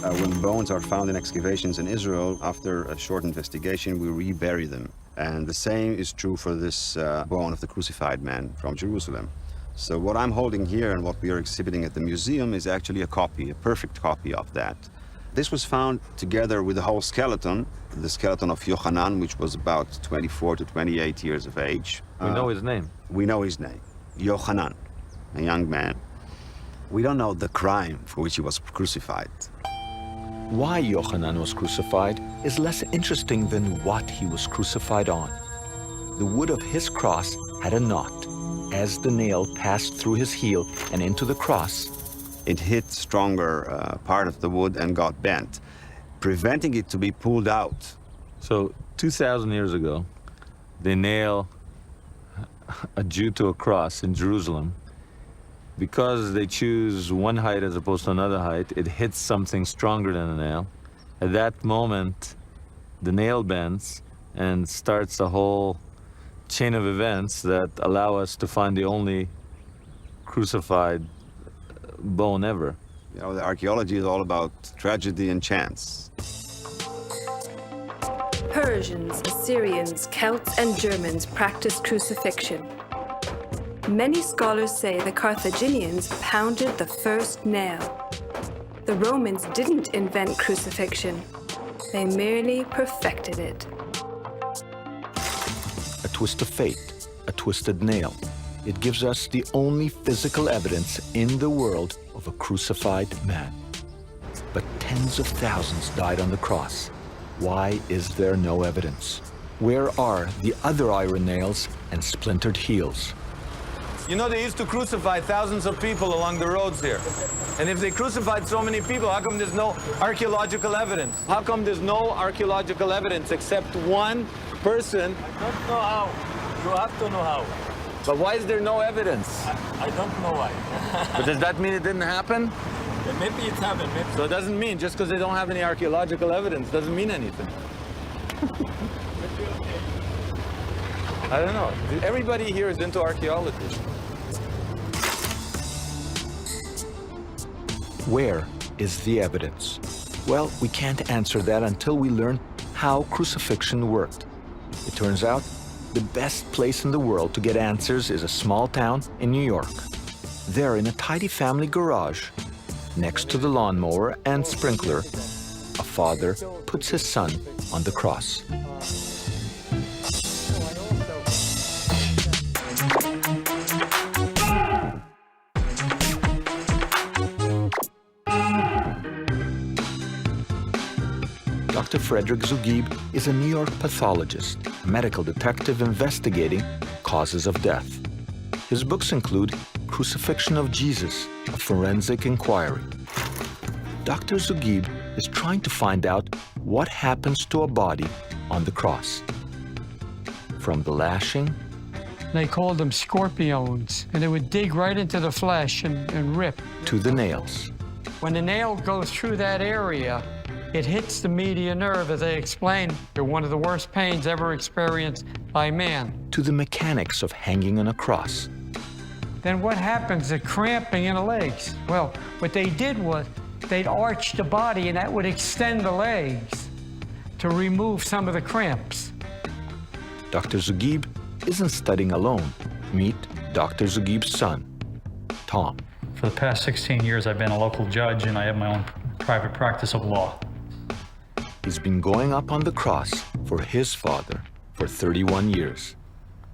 When bones are found in excavations in Israel, after a short investigation, we rebury them. And the same is true for this bone of the crucified man from Jerusalem. So what I'm holding here and what we are exhibiting at the museum is actually a copy, a perfect copy of that. This was found together with the whole skeleton, the skeleton of Yochanan, which was about 24 to 28 years of age. We know his name. We know his name, Yochanan, a young man. We don't know the crime for which he was crucified. Why Yochanan was crucified is less interesting than what he was crucified on. The wood of his cross had a knot. As the nail passed through his heel and into the cross, it hit stronger part of the wood and got bent, preventing it to be pulled out. So 2,000 years ago, they nail a Jew to a cross in Jerusalem. Because they choose one height as opposed to another height, it hits something stronger than a nail. At that moment, the nail bends and starts a whole chain of events that allow us to find the only crucified bone ever. You know, the archaeology is all about tragedy and chance. Persians, Assyrians, Celts, and Germans practiced crucifixion. Many scholars say the Carthaginians pounded the first nail. The Romans didn't invent crucifixion. They merely perfected it. A twist of fate, a twisted nail. It gives us the only physical evidence in the world of a crucified man. But tens of thousands died on the cross. Why is there no evidence? Where are the other iron nails and splintered heels? You know, they used to crucify thousands of people along the roads here. And if they crucified so many people, how come there's no archaeological evidence? How come there's no archaeological evidence except one person? I don't know how. You have to know how. But why is there no evidence? I don't know why. But does that mean it didn't happen? Maybe it happened. Maybe. So it doesn't mean, just because they don't have any archaeological evidence, doesn't mean anything. I don't know. Everybody here is into archaeology. Where is the evidence? Well, we can't answer that until we learn how crucifixion worked. It turns out the best place in the world to get answers is a small town in New York. There, in a tidy family garage, next to the lawnmower and sprinkler, a father puts his son on the cross. Dr. Frederick Zugib is a New York pathologist, a medical detective investigating causes of death. His books include Crucifixion of Jesus, a forensic inquiry. Dr. Zugib is trying to find out what happens to a body on the cross. From the lashing, They called them scorpiones, and they would dig right into the flesh and rip. To the nails. When the nail goes through that area, it hits the median nerve, as they explain. They're one of the worst pains ever experienced by man. To the mechanics of hanging on a cross. Then what happens? The cramping in the legs. Well, what they did was they'd arch the body, and that would extend the legs to remove some of the cramps. Dr. Zugib isn't studying alone. Meet Dr. Zugib's son, Tom. For the past 16 years, I've been a local judge, and I have my own private practice of law. He's been going up on the cross for his father for 31 years.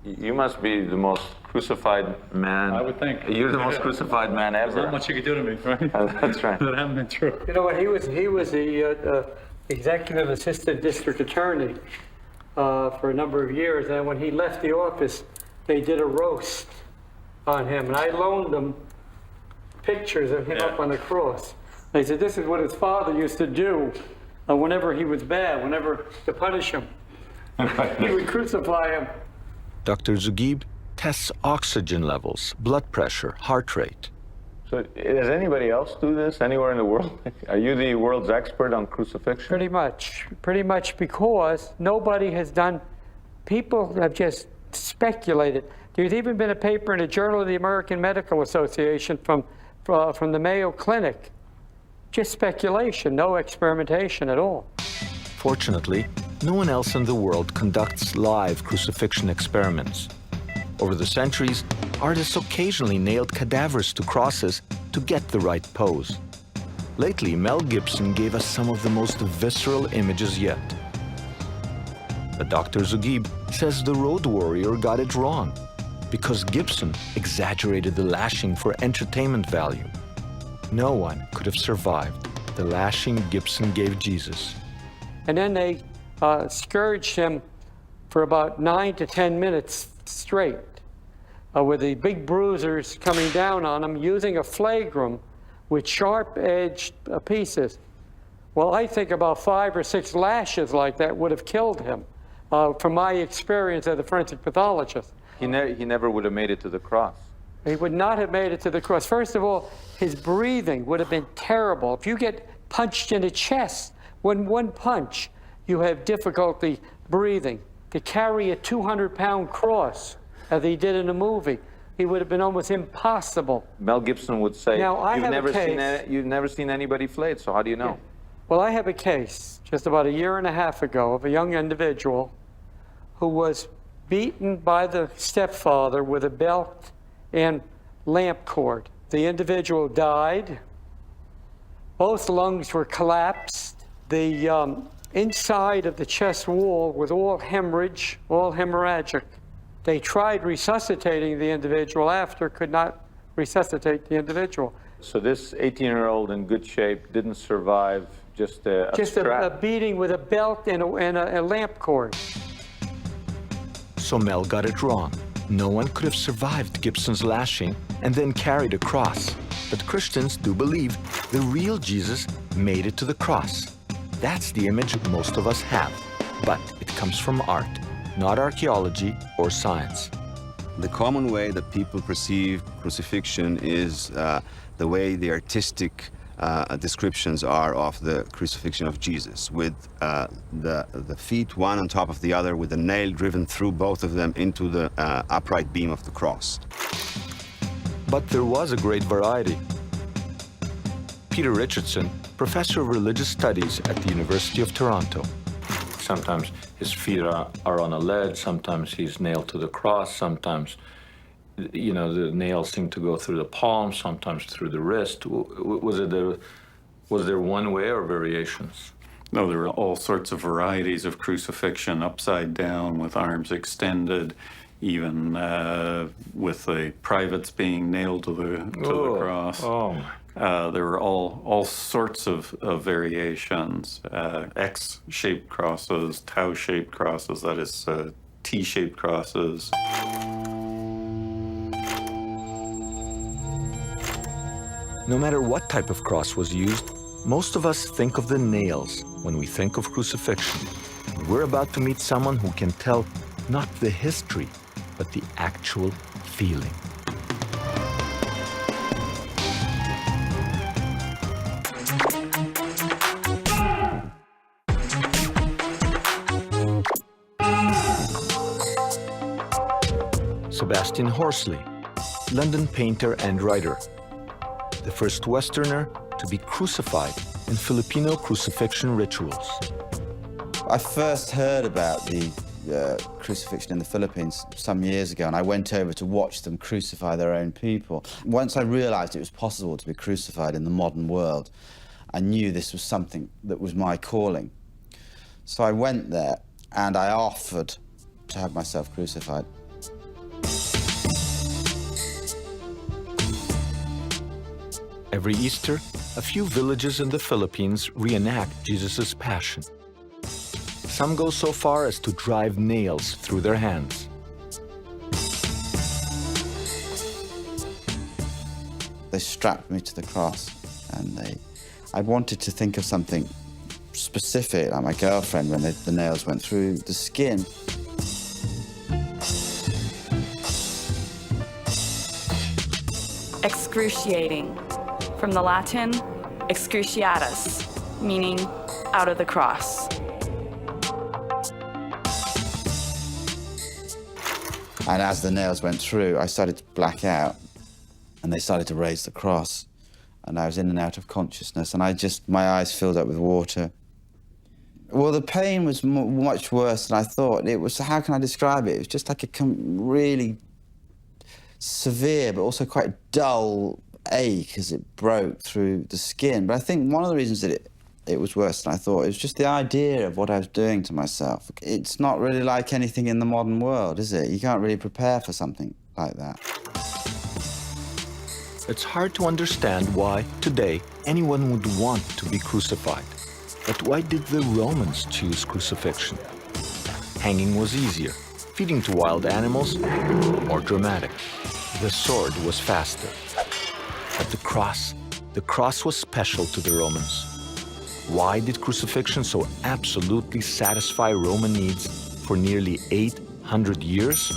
You must be the most crucified man. I would think. You're the most crucified man ever. There's not much you could do to me, right? That's right. That hasn't been true. You know what? He was the executive assistant district attorney for a number of years, and when he left the office, they did a roast on him, and I loaned them pictures of him up on the cross. They said this is what his father used to do whenever he was bad, whenever to punish him. He would crucify him. Dr. Zugib tests oxygen levels, blood pressure, heart rate. So does anybody else do this anywhere in the world? Are you the world's expert on crucifixion? Pretty much because nobody has done, people have just speculated. There's even been a paper in a Journal of the American Medical Association from the Mayo Clinic. Just speculation, no experimentation at all. Fortunately, no one else in the world conducts live crucifixion experiments. Over the centuries, artists occasionally nailed cadavers to crosses to get the right pose. Lately, Mel Gibson gave us some of the most visceral images yet. But Dr. Zugib says the Road Warrior got it wrong because Gibson exaggerated the lashing for entertainment value. No one could have survived the lashing Gibson gave Jesus. And then they scourged him for about 9 to 10 minutes straight, with the big bruisers coming down on him using a flagrum with sharp-edged pieces. Well, I think about 5 or 6 lashes like that would have killed him, from my experience as a forensic pathologist. He never would have made it to the cross. He would not have made it to the cross. First of all, his breathing would have been terrible. If you get punched in the chest, one punch, you have difficulty breathing. To carry a 200-pound cross, as he did in the movie, he would have been almost impossible. Mel Gibson would say, Now, I you've have a never seen case. you've never seen anybody flayed, so how do you know? Well, I have a case just about a year and a half ago of a young individual who was beaten by the stepfather with a belt and lamp cord. The individual died. Both lungs were collapsed. The inside of the chest wall was all hemorrhage, all hemorrhagic. They tried resuscitating the individual after, could not resuscitate the individual. So this 18-year-old in good shape didn't survive just a a beating with a belt and a lamp cord. So Mel got it wrong. No one could have survived Gibson's lashing and then carried a cross. But Christians do believe the real Jesus made it to the cross. That's the image most of us have. But it comes from art, not archaeology or science. The common way that people perceive crucifixion is the way the artistic descriptions are of the crucifixion of Jesus, with the feet one on top of the other, with a nail driven through both of them into the upright beam of the cross. But there was a great variety. Peter Richardson, professor of religious studies at the University of Toronto. Sometimes his feet are on a ledge, sometimes he's nailed to the cross, sometimes, you know, the nails seem to go through the palm, sometimes through the wrist. Was there one way or variations? No, there were all sorts of varieties of crucifixion, upside down with arms extended, even with the privates being nailed to the cross. Oh. There were all sorts of variations, X-shaped crosses, tau-shaped crosses, that is T-shaped crosses. No matter what type of cross was used, most of us think of the nails when we think of crucifixion. We're about to meet someone who can tell not the history, but the actual feeling. Sebastian Horsley, London painter and writer, the first Westerner to be crucified in Filipino crucifixion rituals. I first heard about the crucifixion in the Philippines some years ago, and I went over to watch them crucify their own people. Once I realized it was possible to be crucified in the modern world, I knew this was something that was my calling. So I went there and I offered to have myself crucified. Every Easter, a few villages in the Philippines reenact Jesus' passion. Some go so far as to drive nails through their hands. They strapped me to the cross, and I wanted to think of something specific, like my girlfriend, when the nails went through the skin. Excruciating, from the Latin excruciatus, meaning out of the cross. And as the nails went through, I started to black out, and they started to raise the cross, and I was in and out of consciousness, and my eyes filled up with water. Well, the pain was much worse than I thought. It was, how can I describe it? It was just like a really severe, but also quite dull ache as it broke through the skin. But I think one of the reasons that it was worse than I thought, it was just the idea of what I was doing to myself. It's not really like anything in the modern world, is it? You can't really prepare for something like that. It's hard to understand why, today, anyone would want to be crucified. But why did the Romans choose crucifixion? Hanging was easier. Feeding to wild animals, more dramatic. The sword was faster. But the cross was special to the Romans. Why did crucifixion so absolutely satisfy Roman needs for nearly 800 years?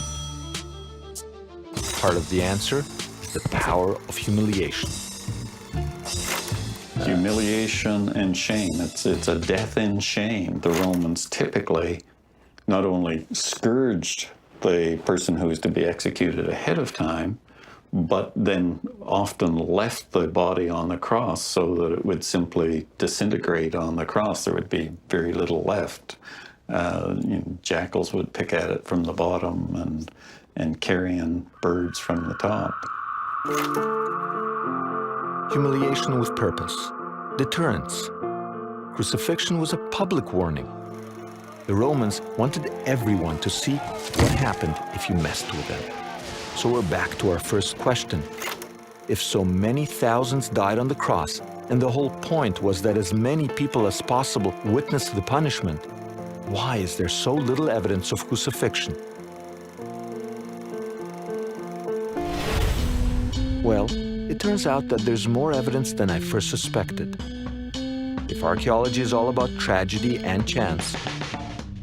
Part of the answer is the power of humiliation. Humiliation and shame. It's a death in shame. The Romans typically not only scourged the person who is to be executed ahead of time, but then often left the body on the cross so that it would simply disintegrate on the cross. There would be very little left. Jackals would pick at it from the bottom and carrion birds from the top. Humiliation with purpose, deterrence. Crucifixion was a public warning. The Romans wanted everyone to see what happened if you messed with them. So we're back to our first question. If so many thousands died on the cross, and the whole point was that as many people as possible witnessed the punishment, why is there so little evidence of crucifixion? Well, it turns out that there's more evidence than I first suspected. If archaeology is all about tragedy and chance,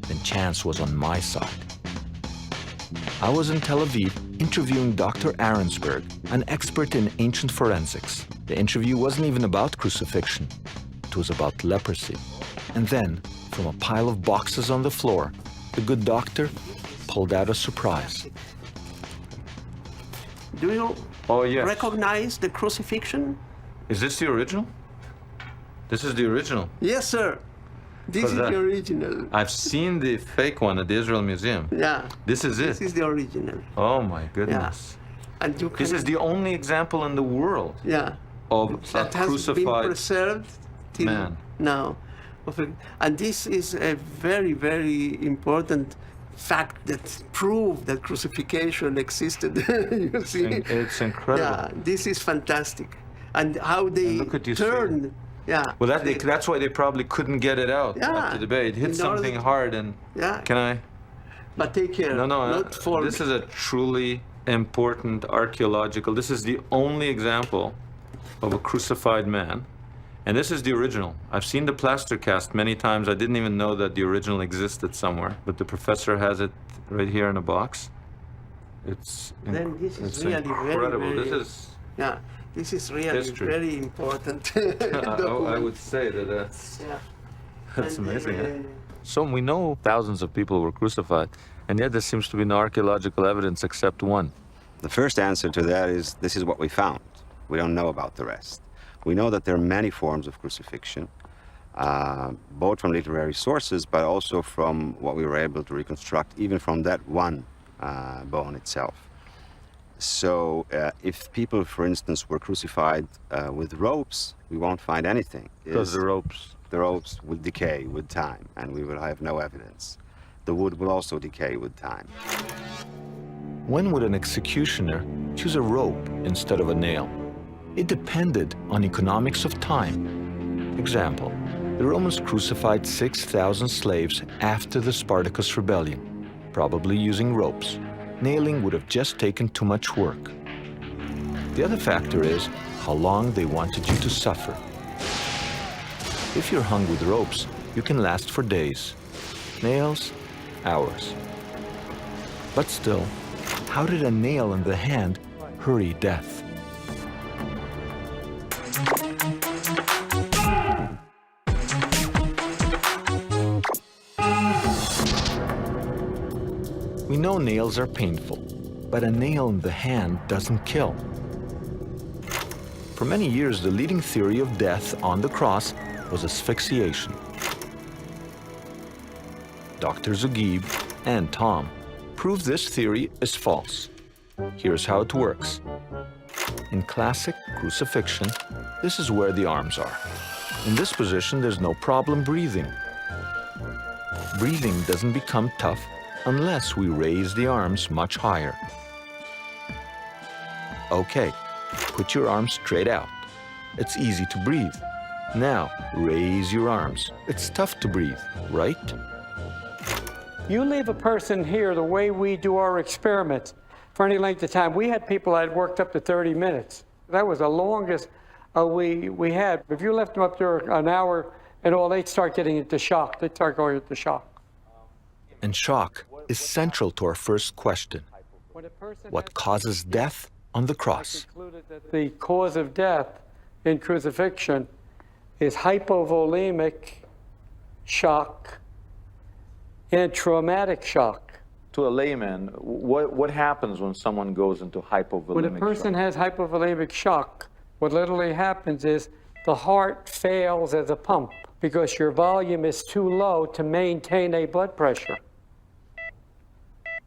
then chance was on my side. I was in Tel Aviv interviewing Dr. Arensberg, an expert in ancient forensics. The interview wasn't even about crucifixion. It was about leprosy. And then, from a pile of boxes on the floor, the good doctor pulled out a surprise. Do you recognize the crucifixion? Is this the original? This is the original? Yes, sir. This is the original. I've seen the fake one at the Israel Museum. Yeah. This is it? This is the original. Oh my goodness. Yeah. And you can, this is the only example in the world of that a has crucified been preserved till man. Now. And this is a very, very important fact that proved that crucifixion existed. You see? It's incredible. Yeah, this is fantastic. And how they turned. Yeah. Well, that's why they probably couldn't get it out after the debate. It hit something hard and... Can I? But take care. No. This is a truly important archaeological... This is the only example of a crucified man. And this is the original. I've seen the plaster cast many times. I didn't even know that the original existed somewhere. But the professor has it right here in a box. It's really incredible. Very, this is... Yeah. This is really history. Very important. I would say that's amazing. So we know thousands of people were crucified, and yet there seems to be no archaeological evidence except one. The first answer to that is this is what we found. We don't know about the rest. We know that there are many forms of crucifixion, both from literary sources, but also from what we were able to reconstruct, even from that one bone itself. So if people, for instance, were crucified with ropes, we won't find anything. Because the ropes would decay with time, and we will have no evidence. The wood will also decay with time. When would an executioner choose a rope instead of a nail? It depended on economics of time. Example, the Romans crucified 6,000 slaves after the Spartacus rebellion, probably using ropes. Nailing would have just taken too much work. The other factor is how long they wanted you to suffer. If you're hung with ropes, you can last for days. Nails, hours. But still, how did a nail in the hand hurry death? We know nails are painful, but a nail in the hand doesn't kill. For many years, the leading theory of death on the cross was asphyxiation. Dr. Zugib and Tom prove this theory is false. Here's how it works. In classic crucifixion, this is where the arms are. In this position, there's no problem breathing. Breathing doesn't become tough unless we raise the arms much higher. Okay, put your arms straight out. It's easy to breathe. Now, raise your arms. It's tough to breathe, right? You leave a person here the way we do our experiments for any length of time. We had people that had worked up to 30 minutes. That was the longest we had. If you left them up there an hour and all, they'd start getting into shock. They'd start going into shock. And shock is central to our first question. What causes death on the cross? The cause of death in crucifixion is hypovolemic shock and traumatic shock. To a layman, what happens when someone goes into hypovolemic When a person has hypovolemic shock, what literally happens is the heart fails as a pump because your volume is too low to maintain a blood pressure.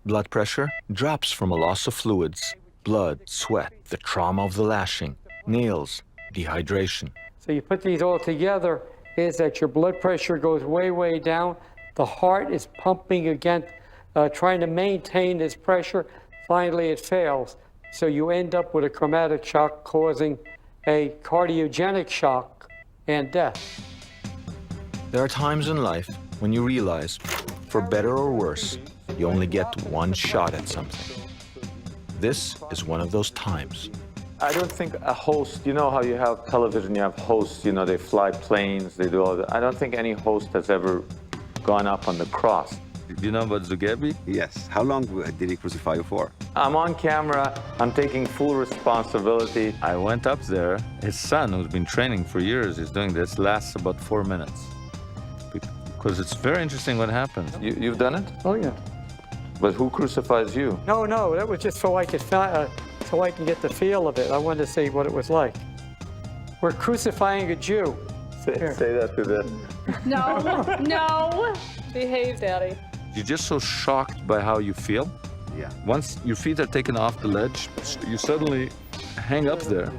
Blood pressure drops from a loss of fluids, blood, sweat, the trauma of the lashing, nails, dehydration. So you put these all together is that your blood pressure goes way, way down. The heart is pumping against, trying to maintain this pressure. Finally, it fails. So you end up with a traumatic shock causing a cardiogenic shock and death. There are times in life when you realize, for better or worse, you only get one shot at something. This is one of those times. I don't think a host, you know how you have television, you have hosts, you know, they fly planes, they do all that. I don't think any host has ever gone up on the cross. Do you know about Zugebi? Yes. How long did he crucify you for? I'm on camera, I'm taking full responsibility. I went up there. His son, who's been training for years, is doing this, lasts about 4 minutes. Because it's very interesting what happens. You've done it? Oh, yeah. But who crucifies you? No, that was just so I could so I can get the feel of it. I wanted to see what it was like. We're crucifying a Jew. Say that to them. No. Behave, Daddy. You're just so shocked by how you feel. Yeah. Once your feet are taken off the ledge, you suddenly hang up there.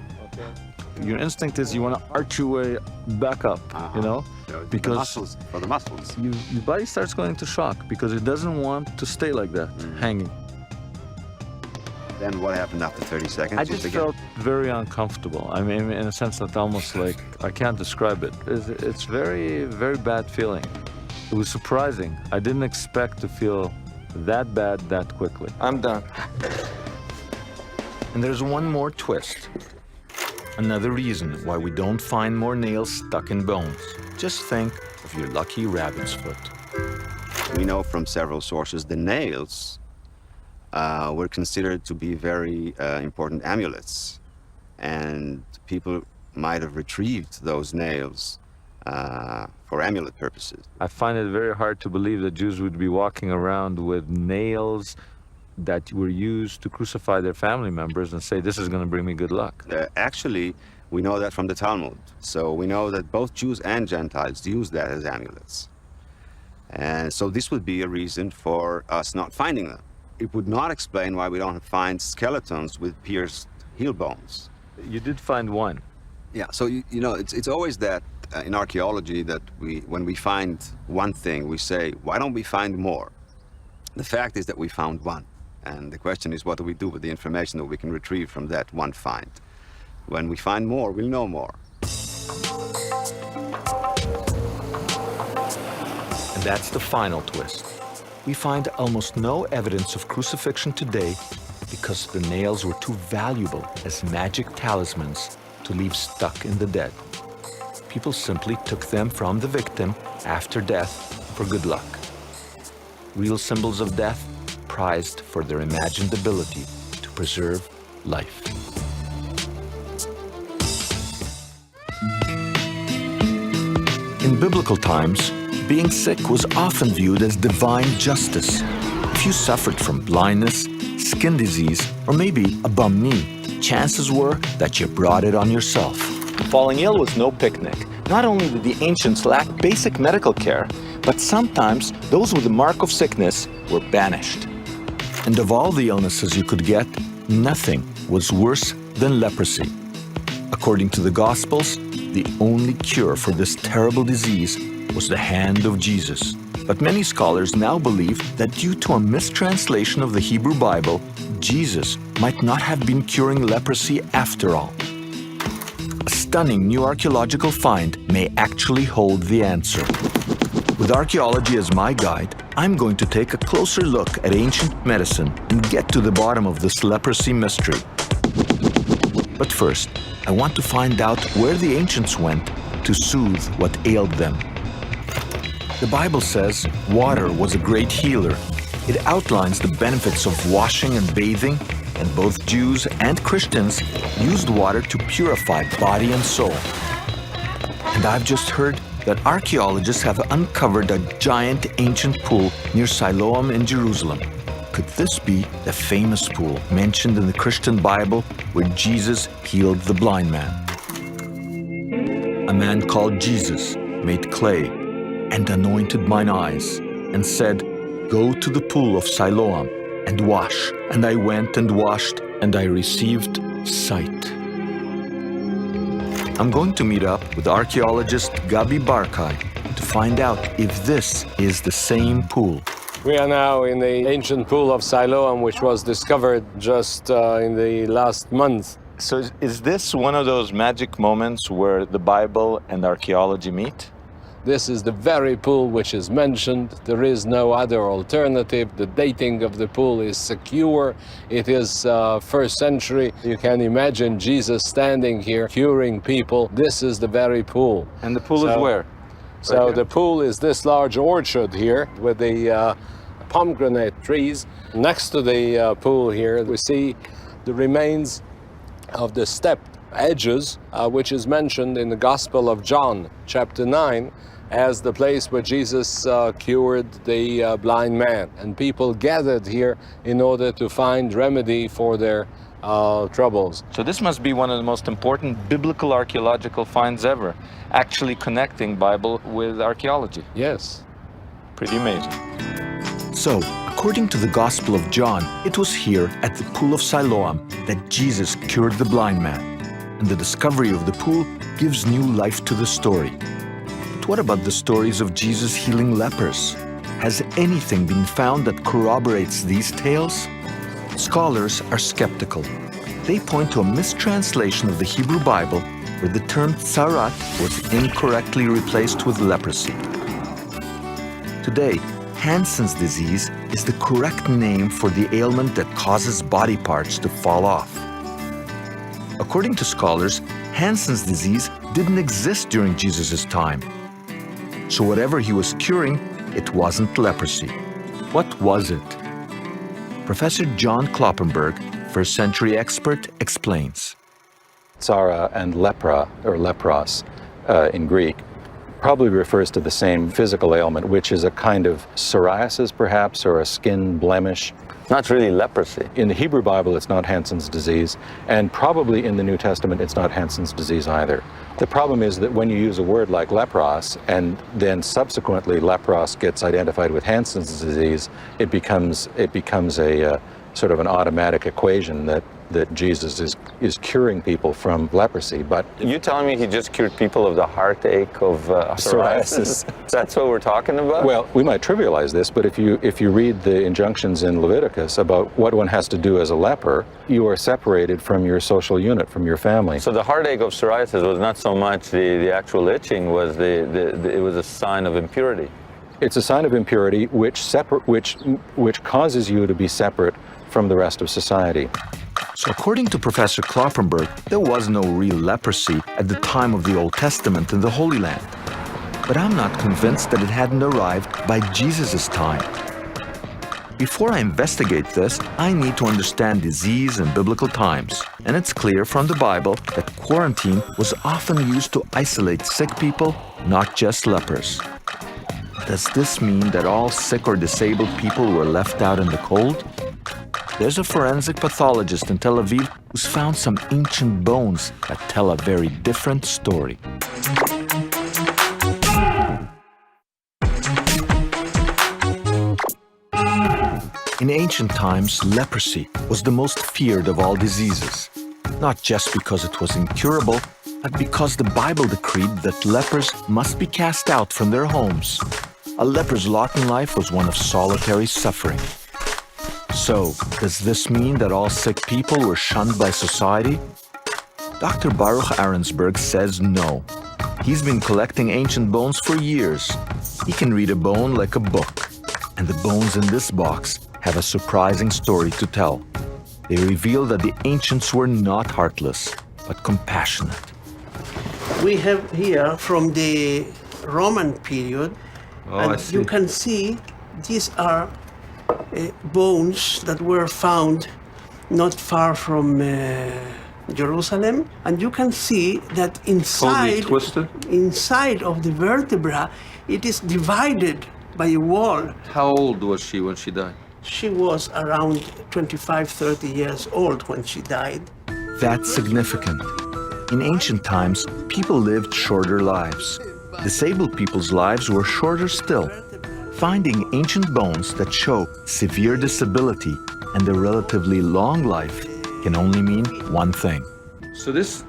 Your instinct is you want to arch your way back up, you know? Because for the muscles. Your body starts going into shock because it doesn't want to stay like that, hanging. Then what happened after 30 seconds? I just felt very uncomfortable. I mean, in a sense that almost like, I can't describe it. It's very, very bad feeling. It was surprising. I didn't expect to feel that bad that quickly. I'm done. And there's one more twist. Another reason why we don't find more nails stuck in bones. Just think of your lucky rabbit's foot. We know from several sources the nails were considered to be very important amulets. And people might have retrieved those nails for amulet purposes. I find it very hard to believe that Jews would be walking around with nails that were used to crucify their family members and say, this is going to bring me good luck. Actually, we know that from the Talmud. So we know that both Jews and Gentiles use that as amulets. And so this would be a reason for us not finding them. It would not explain why we don't find skeletons with pierced heel bones. You did find one. Yeah, so you know, it's always that in archaeology that when we find one thing, we say, why don't we find more? The fact is that we found one. And the question is, what do we do with the information that we can retrieve from that one find? When we find more, we'll know more. And that's the final twist. We find almost no evidence of crucifixion today because the nails were too valuable as magic talismans to leave stuck in the dead. People simply took them from the victim after death for good luck. Real symbols of death prized for their imagined ability to preserve life. In biblical times, being sick was often viewed as divine justice. If you suffered from blindness, skin disease, or maybe a bum knee, chances were that you brought it on yourself. Falling ill was no picnic. Not only did the ancients lack basic medical care, but sometimes those with the mark of sickness were banished. And of all the illnesses you could get, nothing was worse than leprosy. According to the Gospels, the only cure for this terrible disease was the hand of Jesus. But many scholars now believe that due to a mistranslation of the Hebrew Bible, Jesus might not have been curing leprosy after all. A stunning new archaeological find may actually hold the answer. With archaeology as my guide, I'm going to take a closer look at ancient medicine and get to the bottom of this leprosy mystery. But first, I want to find out where the ancients went to soothe what ailed them. The Bible says water was a great healer. It outlines the benefits of washing and bathing, and both Jews and Christians used water to purify body and soul. And I've just heard that archaeologists have uncovered a giant ancient pool near Siloam in Jerusalem. Could this be the famous pool mentioned in the Christian Bible where Jesus healed the blind man? A man called Jesus made clay and anointed mine eyes and said, "Go to the pool of Siloam and wash." And I went and washed, and I received sight. I'm going to meet up with archaeologist Gabi Barkay to find out if this is the same pool. We are now in the ancient pool of Siloam, which was discovered just in the last month. So is this one of those magic moments where the Bible and archaeology meet? This is the very pool which is mentioned. There is no other alternative. The dating of the pool is secure. It is first century. You can imagine Jesus standing here curing people. This is the very pool. And the pool is where? So the pool is this large orchard here with the pomegranate trees. Next to the pool here, we see the remains of the stepped edges, which is mentioned in the Gospel of John, chapter 9, as the place where Jesus cured the blind man. And people gathered here in order to find remedy for their troubles. So this must be one of the most important biblical archaeological finds ever, actually connecting Bible with archaeology. Yes. Pretty amazing. So, according to the Gospel of John, it was here at the pool of Siloam that Jesus cured the blind man. And the discovery of the pool gives new life to the story. But what about the stories of Jesus healing lepers? Has anything been found that corroborates these tales? Scholars are skeptical. They point to a mistranslation of the Hebrew Bible where the term tsarat was incorrectly replaced with leprosy. Today, Hansen's disease is the correct name for the ailment that causes body parts to fall off. According to scholars, Hansen's disease didn't exist during Jesus' time. So whatever he was curing, it wasn't leprosy. What was it? Professor John Kloppenberg, first century expert, explains. Tsara and lepra, or lepros in Greek, probably refers to the same physical ailment, which is a kind of psoriasis perhaps, or a skin blemish. Not really leprosy. In the Hebrew Bible, it's not Hansen's disease, and probably in the New Testament, it's not Hansen's disease either. The problem is that when you use a word like lepros, and then subsequently lepros gets identified with Hansen's disease, it becomes a sort of an automatic equation that Jesus is curing people from leprosy. But you telling me he just cured people of the heartache of psoriasis? That's what we're talking about? Well, we might trivialize this, but if you read the injunctions in Leviticus about what one has to do as a leper, you are separated from your social unit, from your family. So the heartache of psoriasis was not so much the actual itching, it was a sign of impurity. It's a sign of impurity which causes you to be separate from the rest of society. So according to Professor Kloppenberg, there was no real leprosy at the time of the Old Testament in the Holy Land. But I'm not convinced that it hadn't arrived by Jesus' time. Before I investigate this, I need to understand disease in biblical times. And it's clear from the Bible that quarantine was often used to isolate sick people, not just lepers. Does this mean that all sick or disabled people were left out in the cold? There's a forensic pathologist in Tel Aviv who's found some ancient bones that tell a very different story. In ancient times, leprosy was the most feared of all diseases, not just because it was incurable, but because the Bible decreed that lepers must be cast out from their homes. A leper's lot in life was one of solitary suffering. So, does this mean that all sick people were shunned by society? Dr. Baruch Arensberg says no. He's been collecting ancient bones for years. He can read a bone like a book. And the bones in this box have a surprising story to tell. They reveal that the ancients were not heartless, but compassionate. We have here from the Roman period, and you can see these are bones that were found not far from Jerusalem, and you can see that inside of the vertebra, it is divided by a wall. How old was she when she died? She was around 25, 30 years old when she died. That's significant. In ancient times, people lived shorter lives. Disabled people's lives were shorter still. Finding ancient bones that show severe disability and a relatively long life can only mean one thing. So this,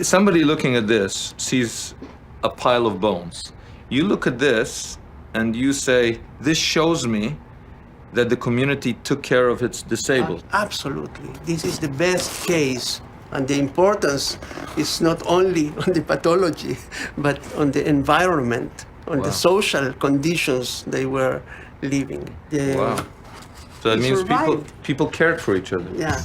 somebody looking at this sees a pile of bones. You look at this and you say, this shows me that the community took care of its disabled. Absolutely. This is the best case. And the importance is not only on the pathology, but on the environment, on the social conditions they were living. Wow. So that means people cared for each other. Yeah.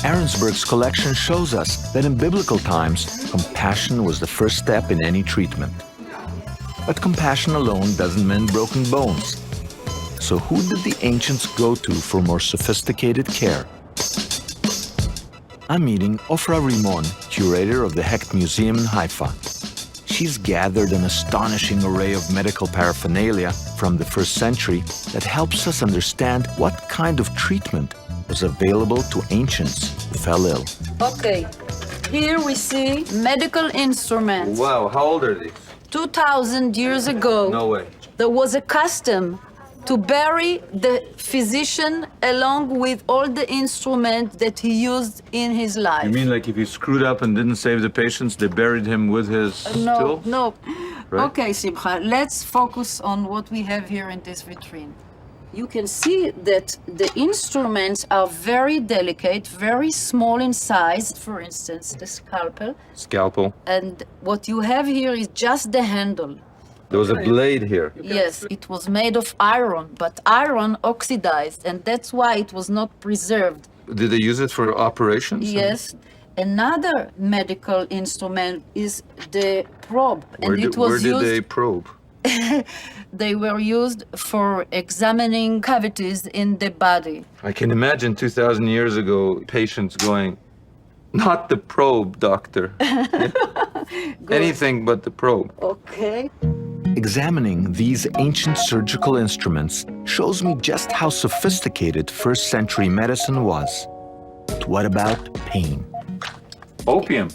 Arensberg's collection shows us that in biblical times, compassion was the first step in any treatment. But compassion alone doesn't mend broken bones. So who did the ancients go to for more sophisticated care? I'm meeting Ofra Rimon, curator of the Hecht Museum in Haifa. She's gathered an astonishing array of medical paraphernalia from the 1st century that helps us understand what kind of treatment was available to ancients who fell ill. Okay, here we see medical instruments. Wow, how old are these? 2,000 years ago, No way. there was a custom to bury the physician along with all the instruments that he used in his life. You mean like if he screwed up and didn't save the patients, they buried him with his stool? No. Right. Okay, Simcha, let's focus on what we have here in this vitrine. You can see that the instruments are very delicate, very small in size. For instance, the scalpel. Scalpel. And what you have here is just the handle. There was a blade here. Yes, it was made of iron, but iron oxidized, and that's why it was not preserved. Did they use it for operations? Yes. Another medical instrument is the probe. Where did they probe? They were used for examining cavities in the body. I can imagine 2,000 years ago, patients going, not the probe, doctor. Anything but the probe. Okay. Examining these ancient surgical instruments shows me just how sophisticated 1st century medicine was. But what about pain? Opium.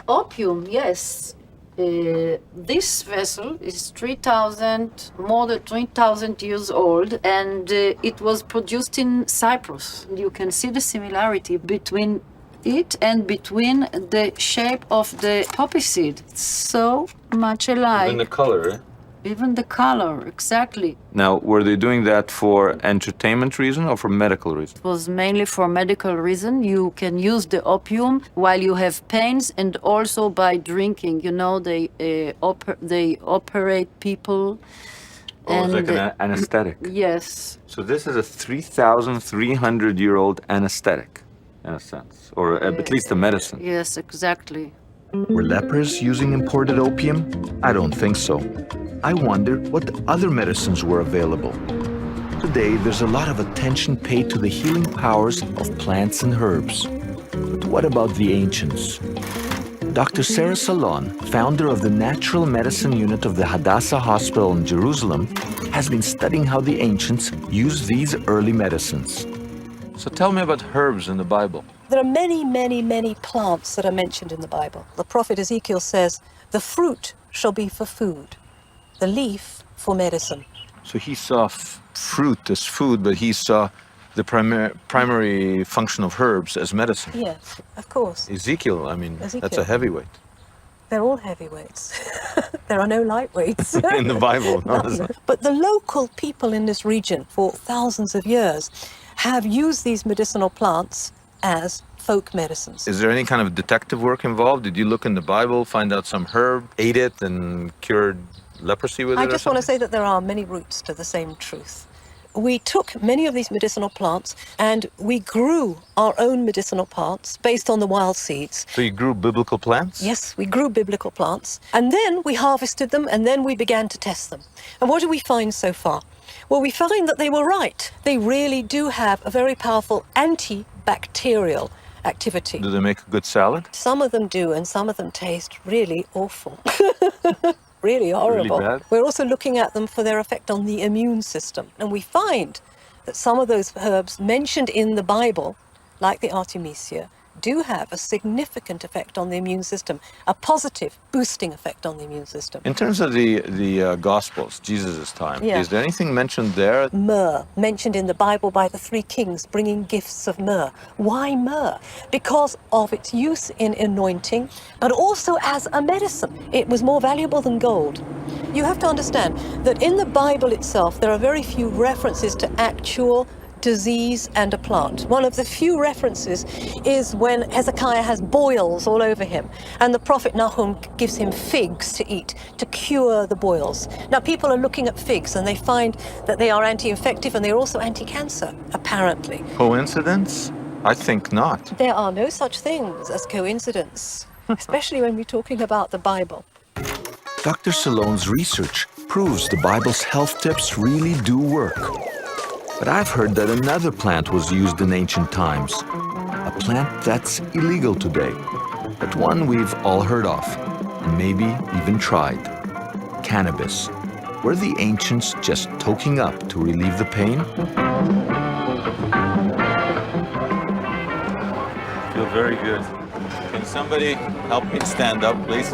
Opium, yes. This vessel is more than 3,000 years old, and it was produced in Cyprus. You can see the similarity between it and between the shape of the poppy seed. It's so much alike. Even the color, eh? Even the color, exactly. Now, were they doing that for entertainment reason or for medical reason? It was mainly for medical reason. You can use the opium while you have pains and also by drinking. You know, they operate people. Oh, it's like an anesthetic. Yes. So this is a 3,300-year-old anesthetic, in a sense, or at least a medicine. Yes, exactly. Were lepers using imported opium? I don't think so. I wonder what other medicines were available. Today, there's a lot of attention paid to the healing powers of plants and herbs. But what about the ancients? Dr. Sarah Salon, founder of the Natural Medicine Unit of the Hadassah Hospital in Jerusalem, has been studying how the ancients used these early medicines. So tell me about herbs in the Bible. There are many, many, many plants that are mentioned in the Bible. The prophet Ezekiel says, the fruit shall be for food, the leaf for medicine. So he saw fruit as food, but he saw the primary function of herbs as medicine. Yes, of course. Ezekiel, I mean, that's a heavyweight. They're all heavyweights. There are no lightweights. In the Bible. No. But the local people in this region for thousands of years have used these medicinal plants as folk medicines. Is there any kind of detective work involved? Did you look in the Bible, find out some herb, ate it, and cured leprosy with it? I just want to say that there are many roots to the same truth. We took many of these medicinal plants and we grew our own medicinal plants based on the wild seeds. So you grew biblical plants? Yes, we grew biblical plants. And then we harvested them and then we began to test them. And what do we find so far? Well, we find that they were right. They really do have a very powerful antibacterial activity. Do they make a good salad? Some of them do, and some of them taste really awful. Really horrible. Really bad? We're also looking at them for their effect on the immune system. And we find that some of those herbs mentioned in the Bible, like the Artemisia, do have a significant effect on the immune system, a positive boosting effect on the immune system. In terms of the Gospels, Jesus' time, Yeah. is there anything mentioned there? Myrrh, mentioned in the Bible by the three kings, bringing gifts of myrrh. Why myrrh? Because of its use in anointing, but also as a medicine. It was more valuable than gold. You have to understand that in the Bible itself, there are very few references to actual disease and a plant. One of the few references is when Hezekiah has boils all over him, and the prophet Nahum gives him figs to eat to cure the boils. Now, people are looking at figs and they find that they are anti-infective and they're also anti-cancer, apparently. Coincidence? I think not. There are no such things as coincidence, especially when we're talking about the Bible. Dr. Salone's research proves the Bible's health tips really do work. But I've heard that another plant was used in ancient times. A plant that's illegal today, but one we've all heard of, and maybe even tried. Cannabis. Were the ancients just toking up to relieve the pain? I feel very good. Can somebody help me stand up, please?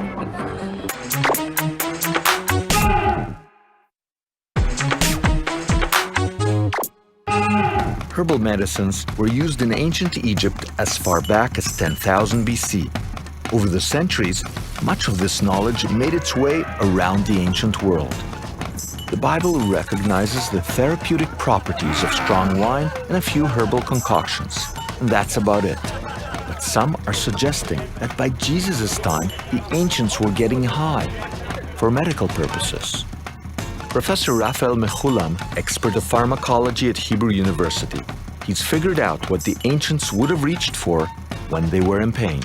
Herbal medicines were used in ancient Egypt as far back as 10,000 BC. Over the centuries, much of this knowledge made its way around the ancient world. The Bible recognizes the therapeutic properties of strong wine and a few herbal concoctions, and that's about it. But some are suggesting that by Jesus' time, the ancients were getting high for medical purposes. Professor Raphael Mechulam, expert of pharmacology at Hebrew University, he's figured out what the ancients would have reached for when they were in pain.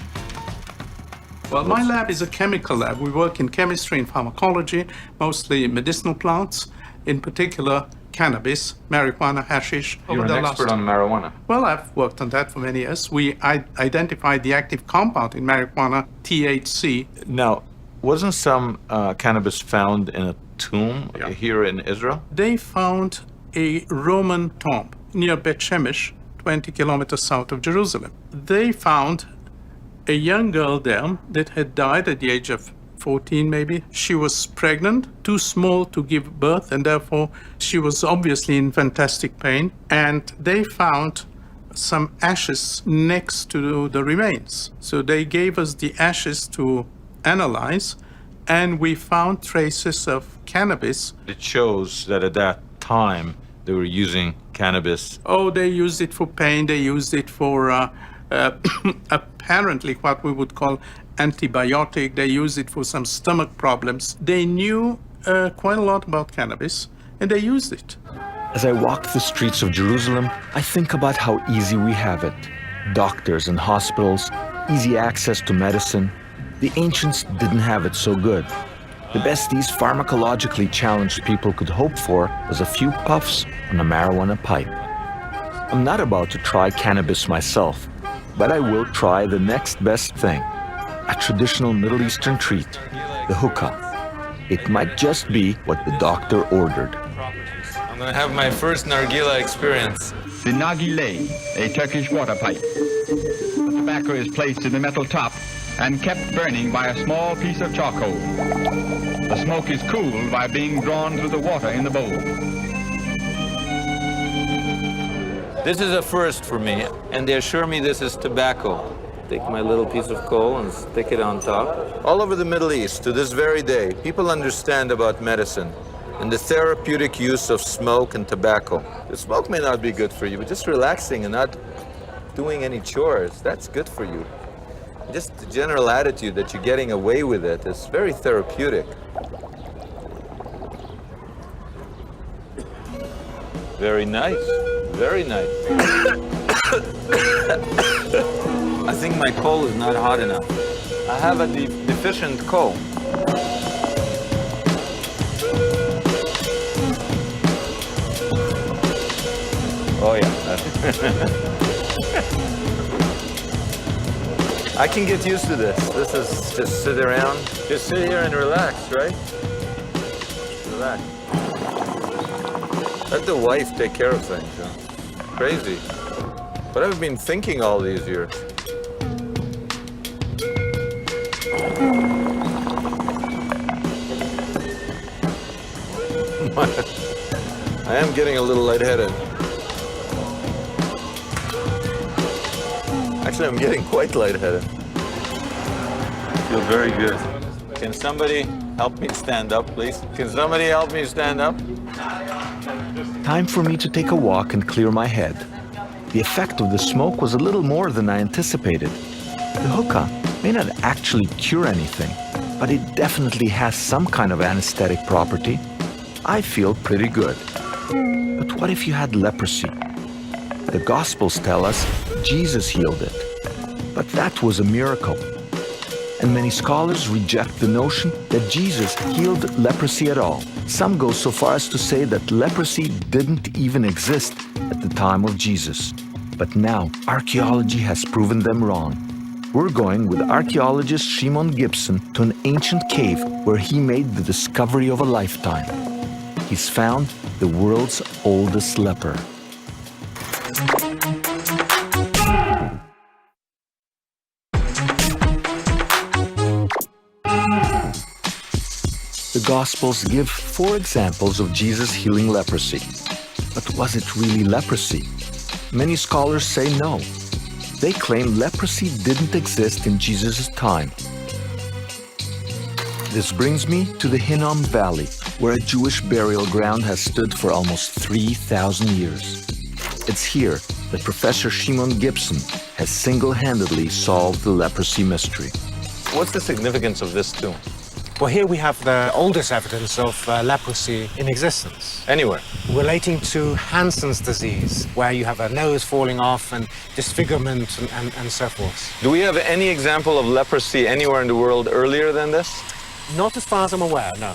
Well, my lab is a chemical lab. We work in chemistry and pharmacology, mostly medicinal plants, in particular cannabis, marijuana, hashish. You're an expert on marijuana. Well, I've worked on that for many years. We identified the active compound in marijuana, THC. Now, wasn't some cannabis found in a tomb here in Israel? They found a Roman tomb near Bet Shemesh, 20 kilometers south of Jerusalem. They found a young girl there that had died at the age of 14 maybe. She was pregnant, too small to give birth, and therefore she was obviously in fantastic pain. And they found some ashes next to the remains. So they gave us the ashes to analyze, and we found traces of cannabis. It shows that at that time they were using cannabis. Oh, they used it for pain. They used it for apparently what we would call antibiotic. They used it for some stomach problems. They knew quite a lot about cannabis, and they used it. As I walk the streets of Jerusalem, I think about how easy we have it. Doctors and hospitals, easy access to medicine. The ancients didn't have it so good. The best these pharmacologically challenged people could hope for was a few puffs on a marijuana pipe. I'm not about to try cannabis myself, but I will try the next best thing, a traditional Middle Eastern treat, the hookah. It might just be what the doctor ordered. I'm gonna have my first nargila experience. The nargile, a Turkish water pipe. The tobacco is placed in the metal top and kept burning by a small piece of charcoal. The smoke is cooled by being drawn through the water in the bowl. This is a first for me, and they assure me this is tobacco. Take my little piece of coal and stick it on top. All over the Middle East, to this very day, people understand about medicine and the therapeutic use of smoke and tobacco. The smoke may not be good for you, but just relaxing and not doing any chores, that's good for you. Just the general attitude that you're getting away with it is very therapeutic. Very nice, very nice. I think my coal is not hot enough. I have a deficient coal. Oh yeah. I can get used to this. This is just sit around, just sit here and relax, right? Relax. Let the wife take care of things. You know? Crazy. What have I been thinking all these years? I am getting a little lightheaded. Actually, I'm getting quite lightheaded. Feel very good. Can somebody help me stand up, please? Can somebody help me stand up? Time for me to take a walk and clear my head. The effect of the smoke was a little more than I anticipated. The hookah may not actually cure anything, but it definitely has some kind of anesthetic property. I feel pretty good. But what if you had leprosy? The Gospels tell us Jesus healed it. But that was a miracle. And many scholars reject the notion that Jesus healed leprosy at all. Some go so far as to say that leprosy didn't even exist at the time of Jesus. But now, archaeology has proven them wrong. We're going with archaeologist Shimon Gibson to an ancient cave where he made the discovery of a lifetime. He's found the world's oldest leper. The Gospels give 4 examples of Jesus healing leprosy. But was it really leprosy? Many scholars say no. They claim leprosy didn't exist in Jesus' time. This brings me to the Hinnom Valley, where a Jewish burial ground has stood for almost 3,000 years. It's here that Professor Shimon Gibson has single-handedly solved the leprosy mystery. What's the significance of this tomb? Well, here we have the oldest evidence of leprosy in existence. Anywhere? Relating to Hansen's disease, where you have a nose falling off and disfigurement and so forth. Do we have any example of leprosy anywhere in the world earlier than this? Not as far as I'm aware, no.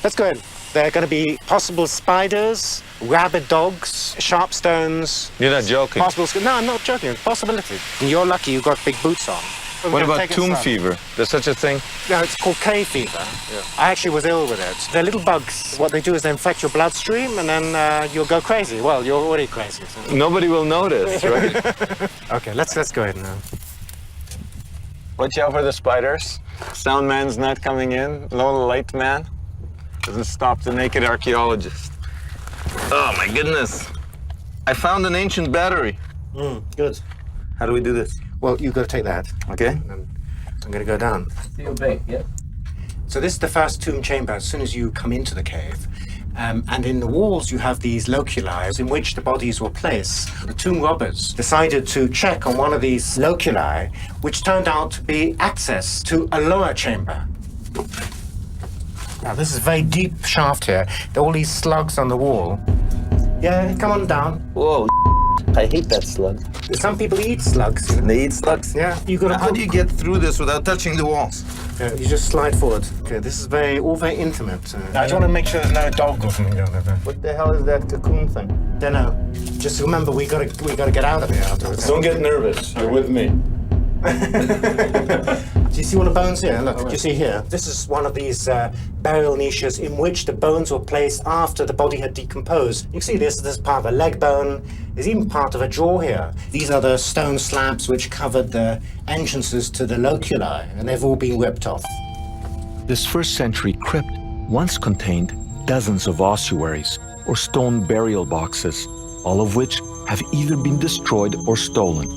Let's go in. There are going to be possible spiders, rabid dogs, sharp stones. You're not joking? No, I'm not joking. Possibility. And you're lucky you've got big boots on. What about tomb fever? There's such a thing? No, it's called cave fever. Yeah. I actually was ill with it. They're little bugs. What they do is they infect your bloodstream and then you'll go crazy. Well, you're already crazy. So. Nobody will notice, right? Okay, let's go ahead now. Watch out for the spiders. Sound man's not coming in. Low light man doesn't stop the naked archaeologist. Oh my goodness. I found an ancient battery. Good. How do we do this? Well, you've got to take that. Okay. And then I'm going to go down. Steel bait, yeah. So this is the first tomb chamber as soon as you come into the cave. And in the walls you have these loculi in which the bodies were placed. The tomb robbers decided to check on one of these loculi, which turned out to be access to a lower chamber. Now this is a very deep shaft here. There are all these slugs on the wall. Yeah, come on down. Whoa, I hate that slug. Some people eat slugs. They eat slugs? Yeah. How do you get through this without touching the walls? You just slide forward. Okay, this is all very intimate. I just want to make sure there's no dog or something going there. What the hell is that cocoon thing? Don't know. Just remember, we gotta get out of here afterwards. Don't get nervous. You're with me. Do you see all the bones here? Look, do you see here? This is one of these burial niches in which the bones were placed after the body had decomposed. You can see this is part of a leg bone. There's even part of a jaw here. These are the stone slabs which covered the entrances to the loculi, and they've all been ripped off. This first-century crypt once contained dozens of ossuaries, or stone burial boxes, all of which have either been destroyed or stolen.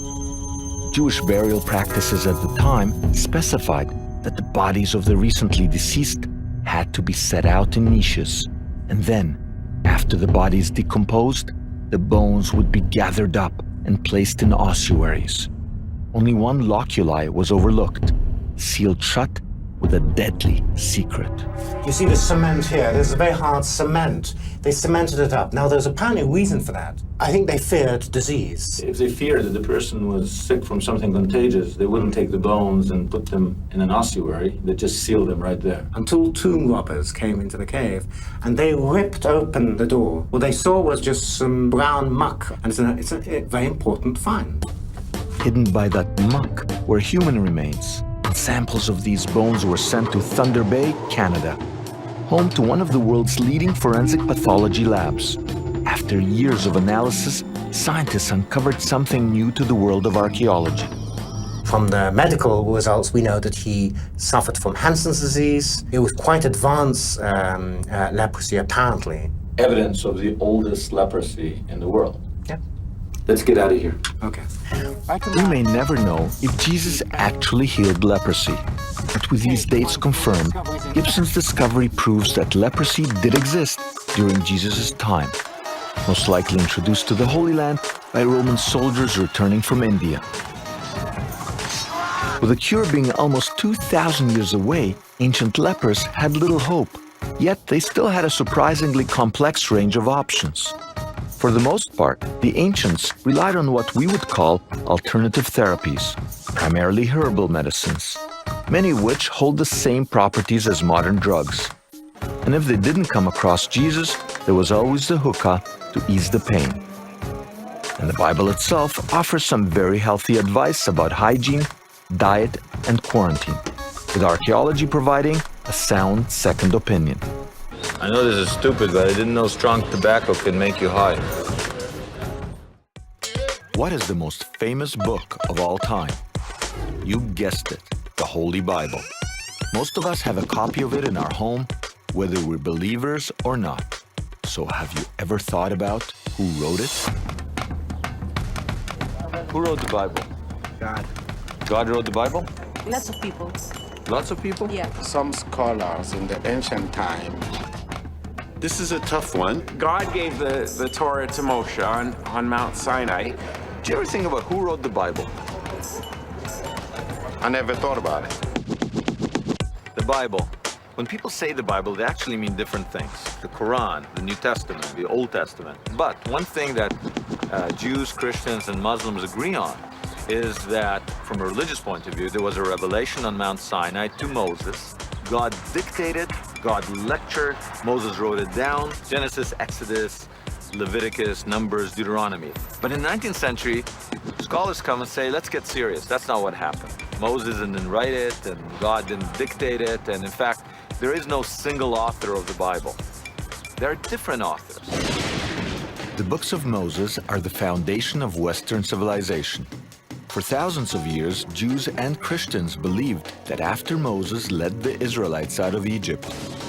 Jewish burial practices at the time specified that the bodies of the recently deceased had to be set out in niches, and then, after the bodies decomposed, the bones would be gathered up and placed in ossuaries. Only one loculi was overlooked, sealed shut with a deadly secret. You see the cement here? There's a very hard cement. They cemented it up. Now, there's apparently a reason for that. I think they feared disease. If they feared that the person was sick from something contagious, they wouldn't take the bones and put them in an ossuary. They'd just seal them right there. Until tomb robbers came into the cave, and they ripped open the door. What they saw was just some brown muck, and it's a very important find. Hidden by that muck were human remains. Samples of these bones were sent to Thunder Bay, Canada, home to one of the world's leading forensic pathology labs. After years of analysis, scientists uncovered something new to the world of archaeology. From the medical results, we know that he suffered from Hansen's disease. It was quite advanced leprosy, apparently. Evidence of the oldest leprosy in the world. Yeah. Let's get out of here. Okay. We may never know if Jesus actually healed leprosy, but with these dates confirmed, Gibson's discovery proves that leprosy did exist during Jesus' time, most likely introduced to the Holy Land by Roman soldiers returning from India. With a cure being almost 2,000 years away, ancient lepers had little hope, yet they still had a surprisingly complex range of options. For the most part, the ancients relied on what we would call alternative therapies, primarily herbal medicines, many of which hold the same properties as modern drugs. And if they didn't come across Jesus, there was always the hookah to ease the pain. And the Bible itself offers some very healthy advice about hygiene, diet, and quarantine, with archaeology providing a sound second opinion. I know this is stupid, but I didn't know strong tobacco could make you high. What is the most famous book of all time? You guessed it, the Holy Bible. Most of us have a copy of it in our home, whether we're believers or not. So have you ever thought about who wrote it? Who wrote the Bible? God. God wrote the Bible? Lots of people. Lots of people? Yeah. Some scholars in the ancient time. This is a tough one. God gave the Torah to Moshe on Mount Sinai. Do you ever think about who wrote the Bible? I never thought about it. The Bible. When people say the Bible, they actually mean different things. The Quran, the New Testament, the Old Testament. But one thing that Jews, Christians, and Muslims agree on is that, from a religious point of view, there was a revelation on Mount Sinai to Moses. God dictated, God lectured, Moses wrote it down, Genesis, Exodus, Leviticus, Numbers, Deuteronomy. But in the 19th century, scholars come and say, let's get serious. That's not what happened. Moses didn't write it, and God didn't dictate it, and in fact, there is no single author of the Bible. There are different authors. The books of Moses are the foundation of Western civilization. For thousands of years, Jews and Christians believed that after Moses led the Israelites out of Egypt,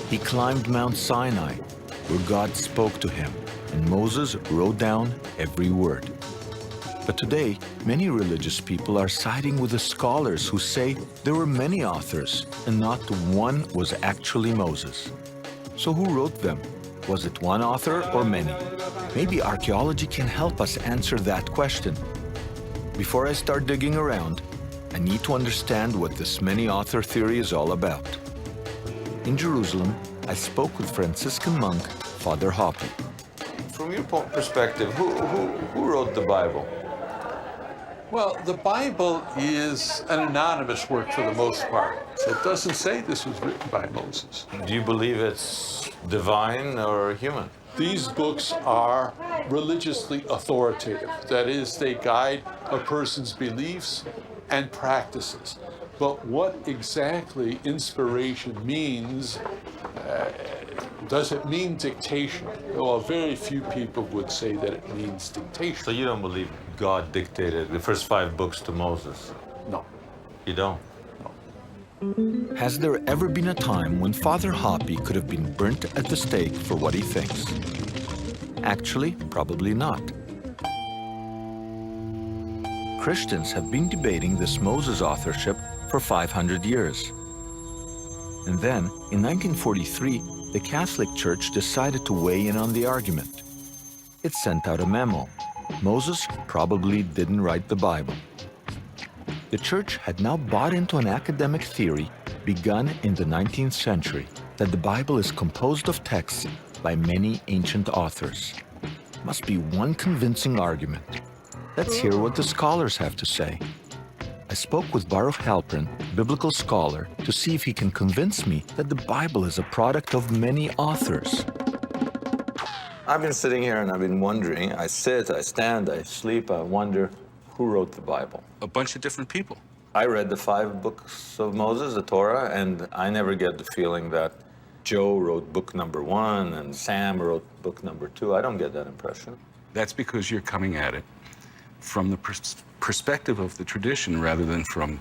he climbed Mount Sinai, where God spoke to him, and Moses wrote down every word. But today, many religious people are siding with the scholars who say there were many authors, and not one was actually Moses. So who wrote them? Was it one author or many? Maybe archaeology can help us answer that question. Before I start digging around, I need to understand what this many-author theory is all about. In Jerusalem, I spoke with Franciscan monk, Father Hoppe. From your perspective, who wrote the Bible? Well, the Bible is an anonymous work for the most part. It doesn't say this was written by Moses. Do you believe it's divine or human? These books are religiously authoritative. That is, they guide a person's beliefs and practices. But what exactly inspiration means, does it mean dictation? Well, very few people would say that it means dictation. So you don't believe God dictated the first 5 books to Moses? No. You don't? Has there ever been a time when Father Hoppe could have been burnt at the stake for what he thinks? Actually, probably not. Christians have been debating this Moses authorship for 500 years. And then, in 1943, the Catholic Church decided to weigh in on the argument. It sent out a memo. Moses probably didn't write the Bible. The Church had now bought into an academic theory begun in the 19th century that the Bible is composed of texts by many ancient authors. Must be one convincing argument. Let's hear what the scholars have to say. I spoke with Baruch Halpern, biblical scholar, to see if he can convince me that the Bible is a product of many authors. I've been sitting here and I've been wondering. I sit, I stand, I sleep, I wonder, who wrote the Bible? A bunch of different people. I read the 5 books of Moses, the Torah, and I never get the feeling that Joe wrote book number 1 and Sam wrote book number 2. I don't get that impression. That's because you're coming at it from the perspective of the tradition rather than from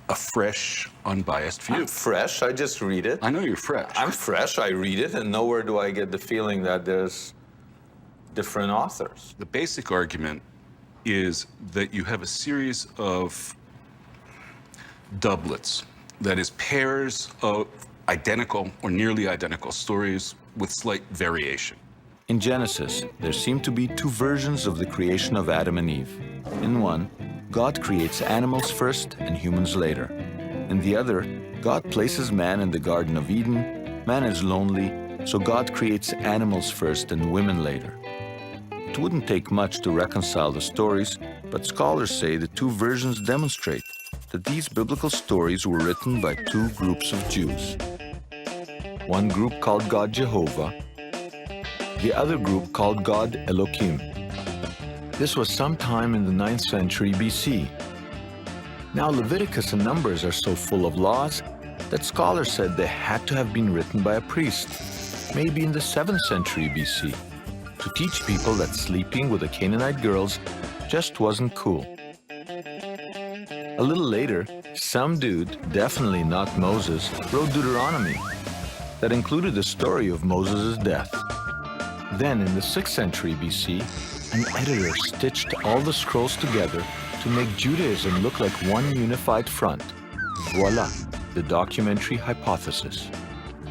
a fresh, unbiased view. I'm fresh, I just read it. I know you're fresh. I'm fresh, I read it, and nowhere do I get the feeling that there's different authors. The basic argument is that you have a series of doublets, that is, pairs of identical or nearly identical stories with slight variation. In Genesis, there seem to be 2 versions of the creation of Adam and Eve. In one, God creates animals first and humans later. In the other, God places man in the Garden of Eden. Man is lonely, so God creates animals first and women later. It wouldn't take much to reconcile the stories, but scholars say the 2 versions demonstrate that these biblical stories were written by 2 groups of Jews. One group called God Jehovah, the other group called God Elohim. This was sometime in the 9th century BC. Now Leviticus and Numbers are so full of laws that scholars said they had to have been written by a priest, maybe in the 7th century BC, to teach people that sleeping with the Canaanite girls just wasn't cool. A little later, some dude, definitely not Moses, wrote Deuteronomy that included the story of Moses' death. Then, in the 6th century BC, an editor stitched all the scrolls together to make Judaism look like one unified front. Voila, the documentary hypothesis.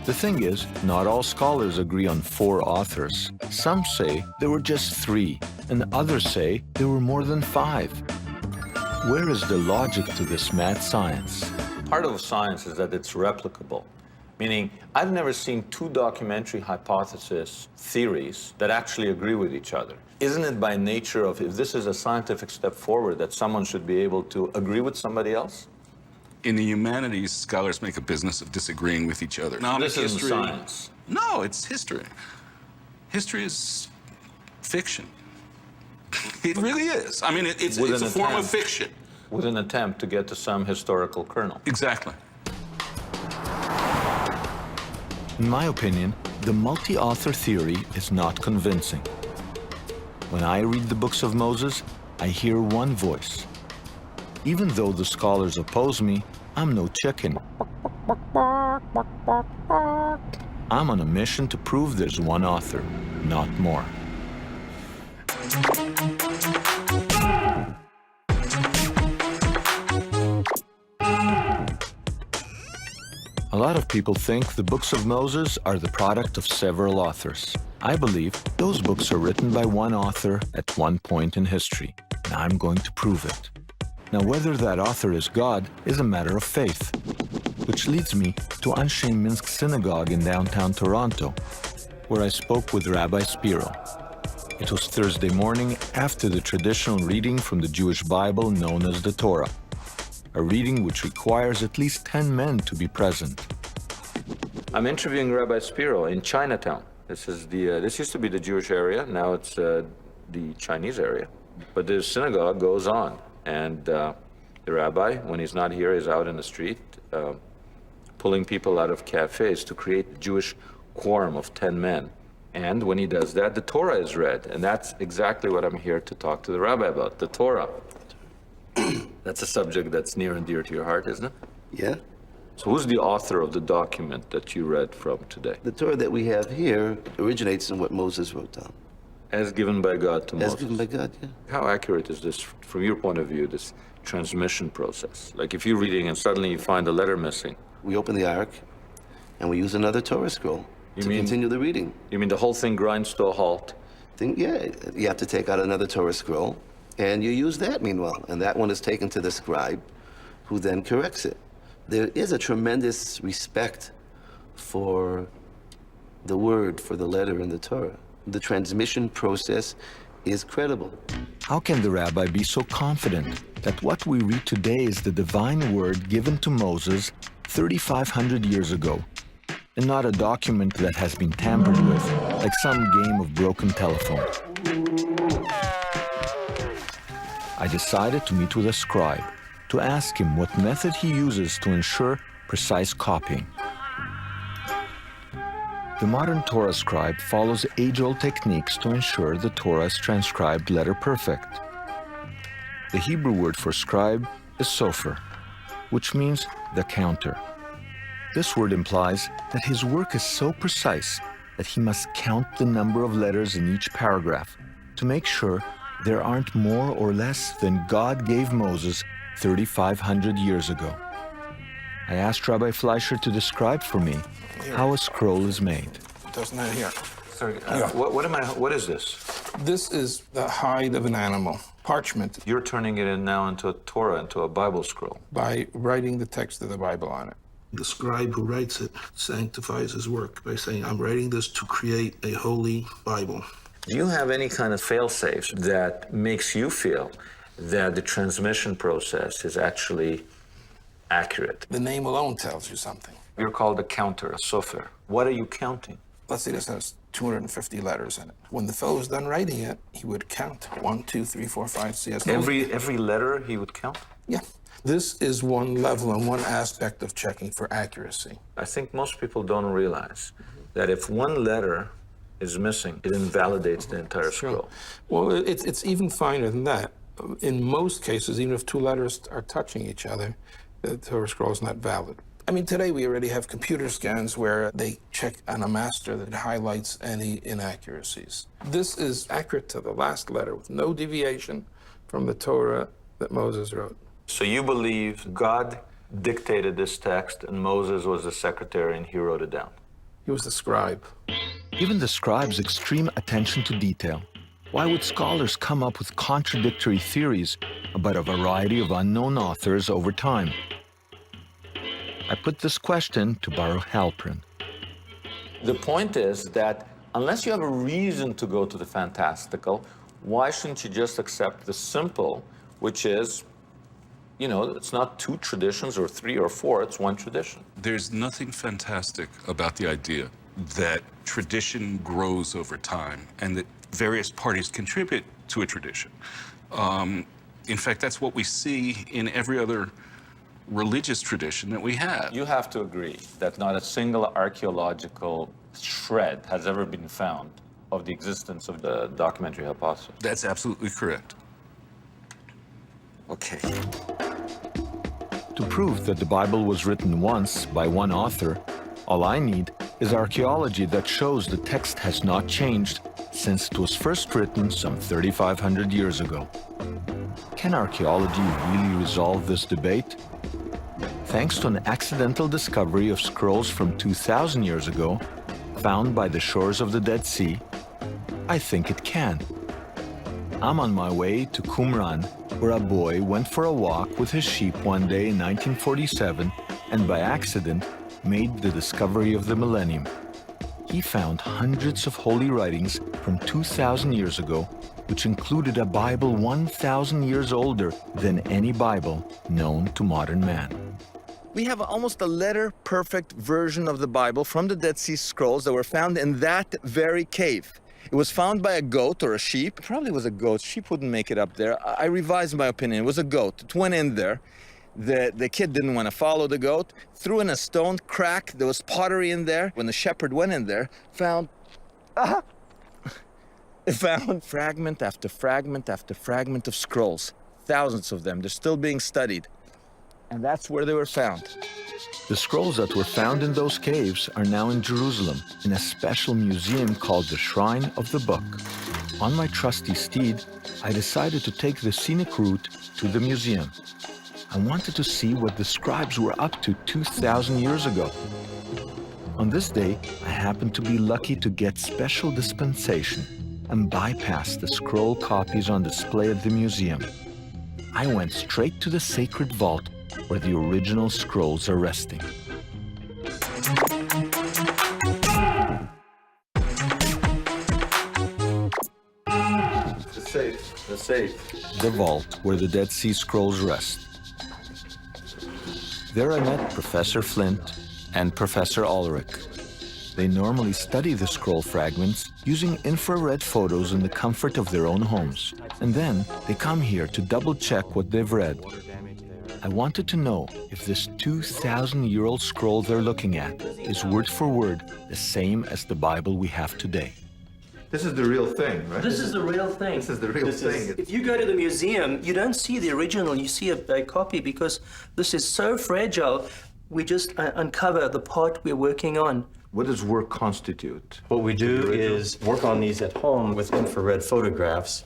The thing is, not all scholars agree on 4 authors. Some say there were just 3, and others say there were more than 5. Where is the logic to this mad science? Part of science is that it's replicable. Meaning, I've never seen 2 documentary hypothesis theories that actually agree with each other. Isn't it by nature of, if this is a scientific step forward, that someone should be able to agree with somebody else? In the humanities, scholars make a business of disagreeing with each other. This isn't science. No, it's history. History is fiction. It really is. I mean, it's a form of fiction. With an attempt to get to some historical kernel. Exactly. In my opinion, the multi-author theory is not convincing. When I read the books of Moses, I hear one voice. Even though the scholars oppose me, I'm no chicken. I'm on a mission to prove there's one author, not more. A lot of people think the books of Moses are the product of several authors. I believe those books are written by one author at one point in history, and I'm going to prove it. Now, whether that author is God is a matter of faith, which leads me to Anshe Minsk Synagogue in downtown Toronto, where I spoke with Rabbi Spiro. It was Thursday morning after the traditional reading from the Jewish Bible known as the Torah, a reading which requires at least 10 men to be present. I'm interviewing Rabbi Spiro in Chinatown. This used to be the Jewish area, now it's the Chinese area. But the synagogue goes on, and the rabbi, when he's not here, is out in the street pulling people out of cafes to create a Jewish quorum of 10 men. And when he does that, the Torah is read, and that's exactly what I'm here to talk to the rabbi about, the Torah. That's a subject that's near and dear to your heart, isn't it? Yeah. So who's the author of the document that you read from today? The Torah that we have here originates in what Moses wrote down. As given by God to Moses? As given by God, yeah. How accurate is this, from your point of view, this transmission process? Like if you're reading and suddenly you find a letter missing. We open the Ark and we use another Torah scroll to continue the reading. You mean the whole thing grinds to a halt? Yeah, you have to take out another Torah scroll and you use that meanwhile. And that one is taken to the scribe who then corrects it. There is a tremendous respect for the word, for the letter in the Torah. The transmission process is credible. How can the rabbi be so confident that what we read today is the divine word given to Moses 3,500 years ago, and not a document that has been tampered with, like some game of broken telephone? I decided to meet with a scribe to ask him what method he uses to ensure precise copying. The modern Torah scribe follows age-old techniques to ensure the Torah is transcribed letter perfect. The Hebrew word for scribe is sofer, which means the counter. This word implies that his work is so precise that he must count the number of letters in each paragraph to make sure there aren't more or less than God gave Moses 3,500 years ago. I asked Rabbi Fleischer to describe for me how a scroll is made. Doesn't that here? Sorry, what is this? This is the hide of an animal, parchment. You're turning it now into a Torah, into a Bible scroll. By writing the text of the Bible on it. The scribe who writes it sanctifies his work by saying, I'm writing this to create a holy Bible. Do you have any kind of fail-safe that makes you feel that the transmission process is actually accurate? The name alone tells you something. You're called a counter, a sofer. What are you counting? Let's say this has 250 letters in it. When the fellow was done writing it, he would count 1, 2, 3, 4, 5, 6. Every letter he would count? Yeah. This is one level and one aspect of checking for accuracy. I think most people don't realize that if one letter is missing, it invalidates the entire scroll. Well, it's even finer than that. In most cases, even if two letters are touching each other, the Torah scroll is not valid. I mean, today we already have computer scans where they check on a master that highlights any inaccuracies. This is accurate to the last letter with no deviation from the Torah that Moses wrote. So you believe God dictated this text and Moses was the secretary and he wrote it down? He was the scribe. Given the scribe's extreme attention to detail, why would scholars come up with contradictory theories about a variety of unknown authors over time? I put this question to Baruch Halprin. The point is that unless you have a reason to go to the fantastical, why shouldn't you just accept the simple, which is, you know, it's not two traditions or three or four, it's one tradition. There's nothing fantastic about the idea that tradition grows over time and that various parties contribute to a tradition. In fact, that's what we see in every other religious tradition that we have. You have to agree that not a single archaeological shred has ever been found of the existence of the documentary hypothesis. That's absolutely correct. Okay. To prove that the Bible was written once by one author, all I need is archaeology that shows the text has not changed since it was first written some 3,500 years ago. Can archaeology really resolve this debate? Thanks to an accidental discovery of scrolls from 2,000 years ago, found by the shores of the Dead Sea, I think it can. I'm on my way to Qumran, where a boy went for a walk with his sheep one day in 1947 and by accident made the discovery of the millennium. He found hundreds of holy writings from 2,000 years ago, which included a Bible 1,000 years older than any Bible known to modern man. We have almost a letter-perfect version of the Bible from the Dead Sea Scrolls that were found in that very cave. It was found by a goat or a sheep. It probably was a goat. Sheep wouldn't make it up there. I revised my opinion. It was a goat. It went in there. The kid didn't want to follow the goat. Threw in a stone crack. There was pottery in there. When the shepherd went in there, found fragment after fragment after fragment of scrolls. Thousands of them. They're still being studied. And that's where they were found. The scrolls that were found in those caves are now in Jerusalem in a special museum called the Shrine of the Book. On my trusty steed, I decided to take the scenic route to the museum. I wanted to see what the scribes were up to 2,000 years ago. On this day, I happened to be lucky to get special dispensation and bypass the scroll copies on display at the museum. I went straight to the sacred vault where the original scrolls are resting. The safe. The vault where the Dead Sea Scrolls rest. There I met Professor Flint and Professor Ulrich. They normally study the scroll fragments using infrared photos in the comfort of their own homes. And then they come here to double-check what they've read. I wanted to know if this 2,000-year-old scroll they're looking at is word for word the same as the Bible we have today. This is the real thing, right? This is the real thing. This is the real thing. If you go to the museum, you don't see the original, you see a copy because this is so fragile, we just uncover the part we're working on. What does work constitute? What we do is work on these at home with infrared photographs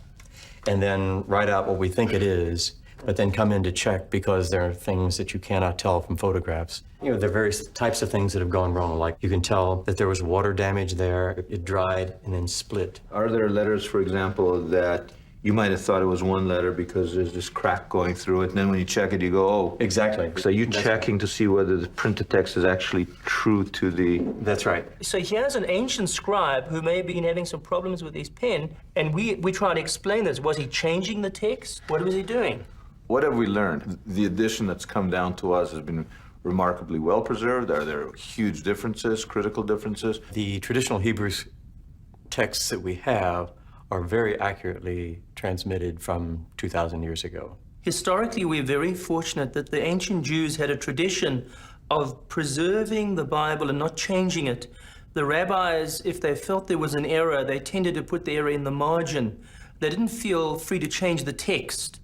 and then write out what we think it is, but then come in to check because there are things that you cannot tell from photographs. You know, there are various types of things that have gone wrong. Like you can tell that there was water damage there, it dried and then split. Are there letters, for example, that you might have thought it was one letter because there's this crack going through it, and then when you check it, you go, oh. Exactly. So you're checking to see whether the printed text is actually true to the... That's right. So here's an ancient scribe who may have been having some problems with his pen, and we try to explain this. Was he changing the text? What was he doing? What have we learned? The edition that's come down to us has been remarkably well preserved. Are there huge differences, critical differences? The traditional Hebrew texts that we have are very accurately transmitted from 2,000 years ago. Historically, we're very fortunate that the ancient Jews had a tradition of preserving the Bible and not changing it. The rabbis, if they felt there was an error, they tended to put the error in the margin. They didn't feel free to change the text.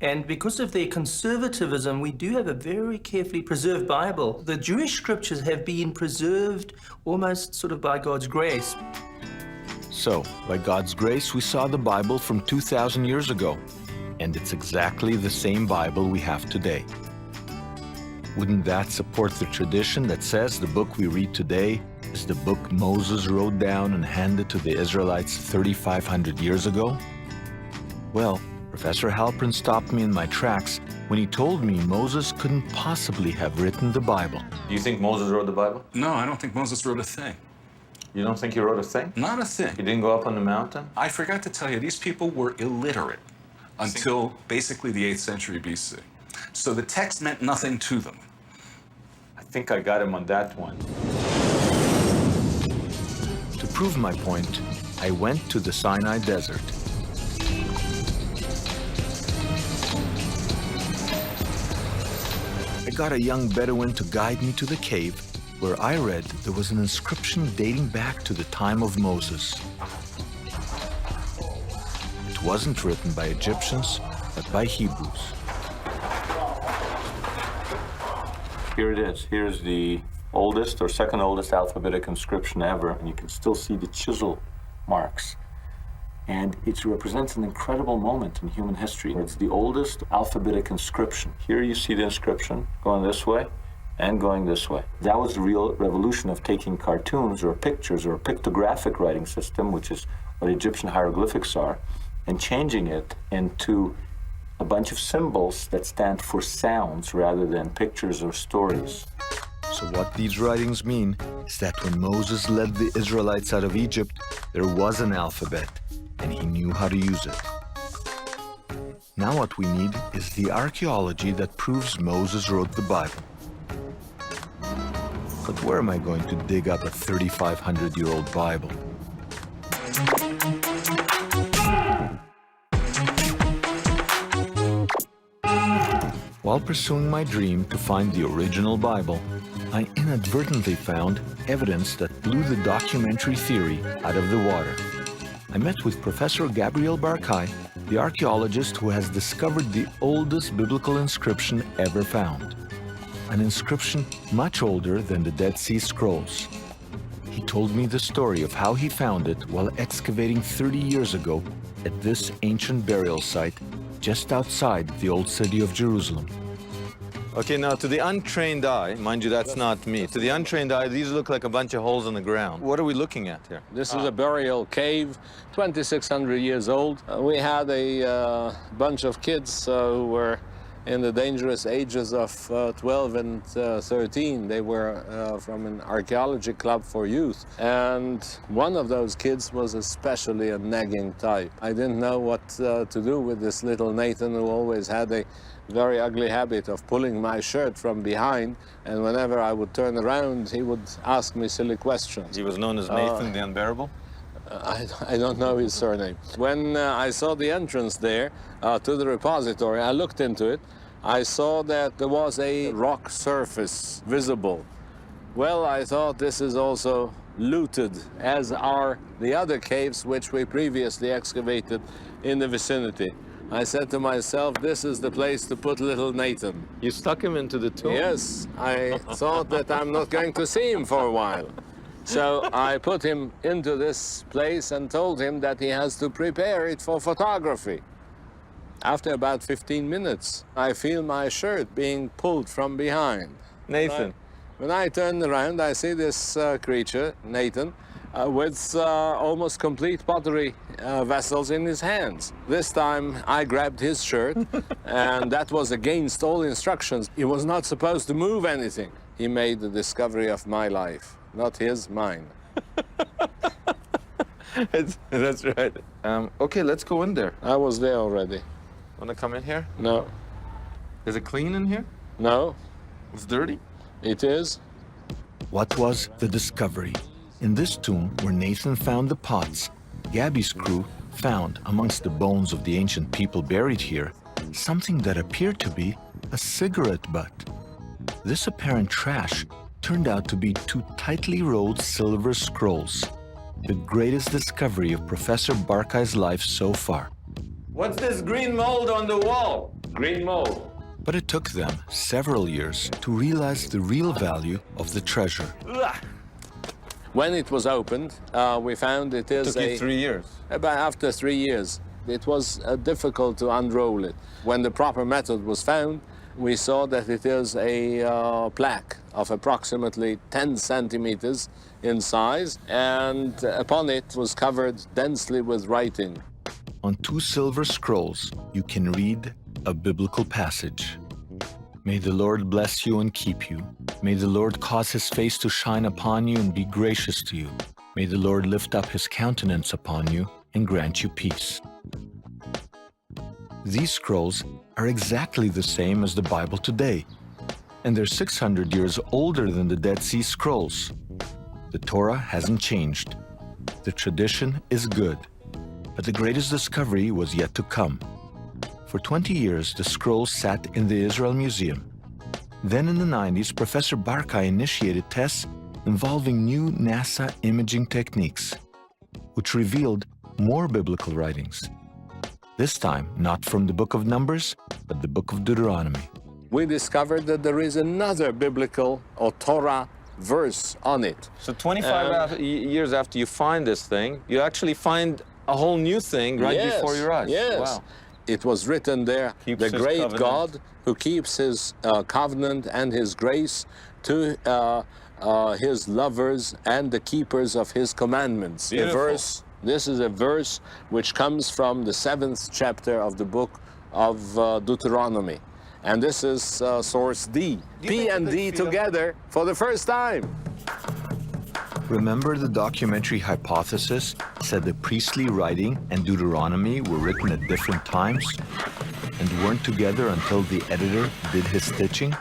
And because of their conservatism, we do have a very carefully preserved Bible. The Jewish scriptures have been preserved almost sort of by God's grace. So, by God's grace, we saw the Bible from 2,000 years ago, and it's exactly the same Bible we have today. Wouldn't that support the tradition that says the book we read today is the book Moses wrote down and handed to the Israelites 3,500 years ago? Well, Professor Halpern stopped me in my tracks when he told me Moses couldn't possibly have written the Bible. Do you think Moses wrote the Bible? No, I don't think Moses wrote a thing. You don't think he wrote a thing? Not a thing. He didn't go up on the mountain? I forgot to tell you, these people were illiterate until basically the 8th century BC. So the text meant nothing to them. I think I got him on that one. To prove my point, I went to the Sinai Desert. I got a young Bedouin to guide me to the cave, where I read there was an inscription dating back to the time of Moses. It wasn't written by Egyptians, but by Hebrews. Here it is. Here's the oldest or second oldest alphabetic inscription ever, and you can still see the chisel marks. And it represents an incredible moment in human history. It's the oldest alphabetic inscription. Here you see the inscription going this way and going this way. That was the real revolution of taking cartoons or pictures or a pictographic writing system, which is what Egyptian hieroglyphics are, and changing it into a bunch of symbols that stand for sounds rather than pictures or stories. So what these writings mean is that when Moses led the Israelites out of Egypt, there was an alphabet, and he knew how to use it. Now what we need is the archaeology that proves Moses wrote the Bible. But where am I going to dig up a 3,500-year-old Bible? While pursuing my dream to find the original Bible, I inadvertently found evidence that blew the documentary theory out of the water. I met with Professor Gabriel Barkay, the archaeologist who has discovered the oldest biblical inscription ever found. An inscription much older than the Dead Sea Scrolls. He told me the story of how he found it while excavating 30 years ago at this ancient burial site just outside the old city of Jerusalem. Okay, now to the untrained eye, mind you, that's not me. To the untrained eye, these look like a bunch of holes in the ground. What are we looking at here? This is a burial cave, 2,600 years old. We had a bunch of kids who were in the dangerous ages of 12 and 13. They were from an archaeology club for youth. And one of those kids was especially a nagging type. I didn't know what to do with this little Nathan, who always had a very ugly habit of pulling my shirt from behind, and whenever I would turn around, he would ask me silly questions. He was known as Nathan the Unbearable? I don't know his surname. When I saw the entrance there to the repository, I looked into it. I saw that there was a rock surface visible. Well, I thought this is also looted, as are the other caves which we previously excavated in the vicinity. I said to myself, this is the place to put little Nathan. You stuck him into the tomb? Yes, I thought that I'm not going to see him for a while. So I put him into this place and told him that he has to prepare it for photography. After about 15 minutes, I feel my shirt being pulled from behind. Nathan. When I turn around, I see this creature, Nathan, with almost complete pottery vessels in his hands. This time, I grabbed his shirt, and that was against all instructions. He was not supposed to move anything. He made the discovery of my life, not his, mine. That's right. Okay, let's go in there. I was there already. Want to come in here? No. Is it clean in here? No. It's dirty? It is. What was the discovery? In this tomb where Nathan found the pots, Gabby's crew found amongst the bones of the ancient people buried here something that appeared to be a cigarette butt. This apparent trash turned out to be 2 tightly rolled silver scrolls, the greatest discovery of Professor Barkay's life so far. What's this green mold on the wall? Green mold. But it took them several years to realize the real value of the treasure. When it was opened, we found it is Took you 3 years. About after 3 years. It was difficult to unroll it. When the proper method was found, we saw that it is a plaque of approximately 10 centimeters in size, and upon it was covered densely with writing. On 2 silver scrolls, you can read a biblical passage. May the Lord bless you and keep you. May the Lord cause his face to shine upon you and be gracious to you. May the Lord lift up his countenance upon you and grant you peace. These scrolls are exactly the same as the Bible today, and they're 600 years older than the Dead Sea Scrolls. The Torah hasn't changed. The tradition is good, but the greatest discovery was yet to come. For 20 years, the scrolls sat in the Israel Museum. Then in the 90s, Professor Barkay initiated tests involving new NASA imaging techniques, which revealed more biblical writings. This time, not from the Book of Numbers, but the Book of Deuteronomy. We discovered that there is another biblical or Torah verse on it. So 25 years after you find this thing, you actually find a whole new thing right before your eyes. Yes. Wow. It was written there, Keeps the his great covenant. God who keeps his covenant and his grace to his lovers and the keepers of his commandments. A Beautiful. verse, this is a verse which comes from the 7th chapter of the book of Deuteronomy. And this is source D. P and D together for the first time. Remember the documentary hypothesis said the priestly writing and Deuteronomy were written at different times and weren't together until the editor did his stitching?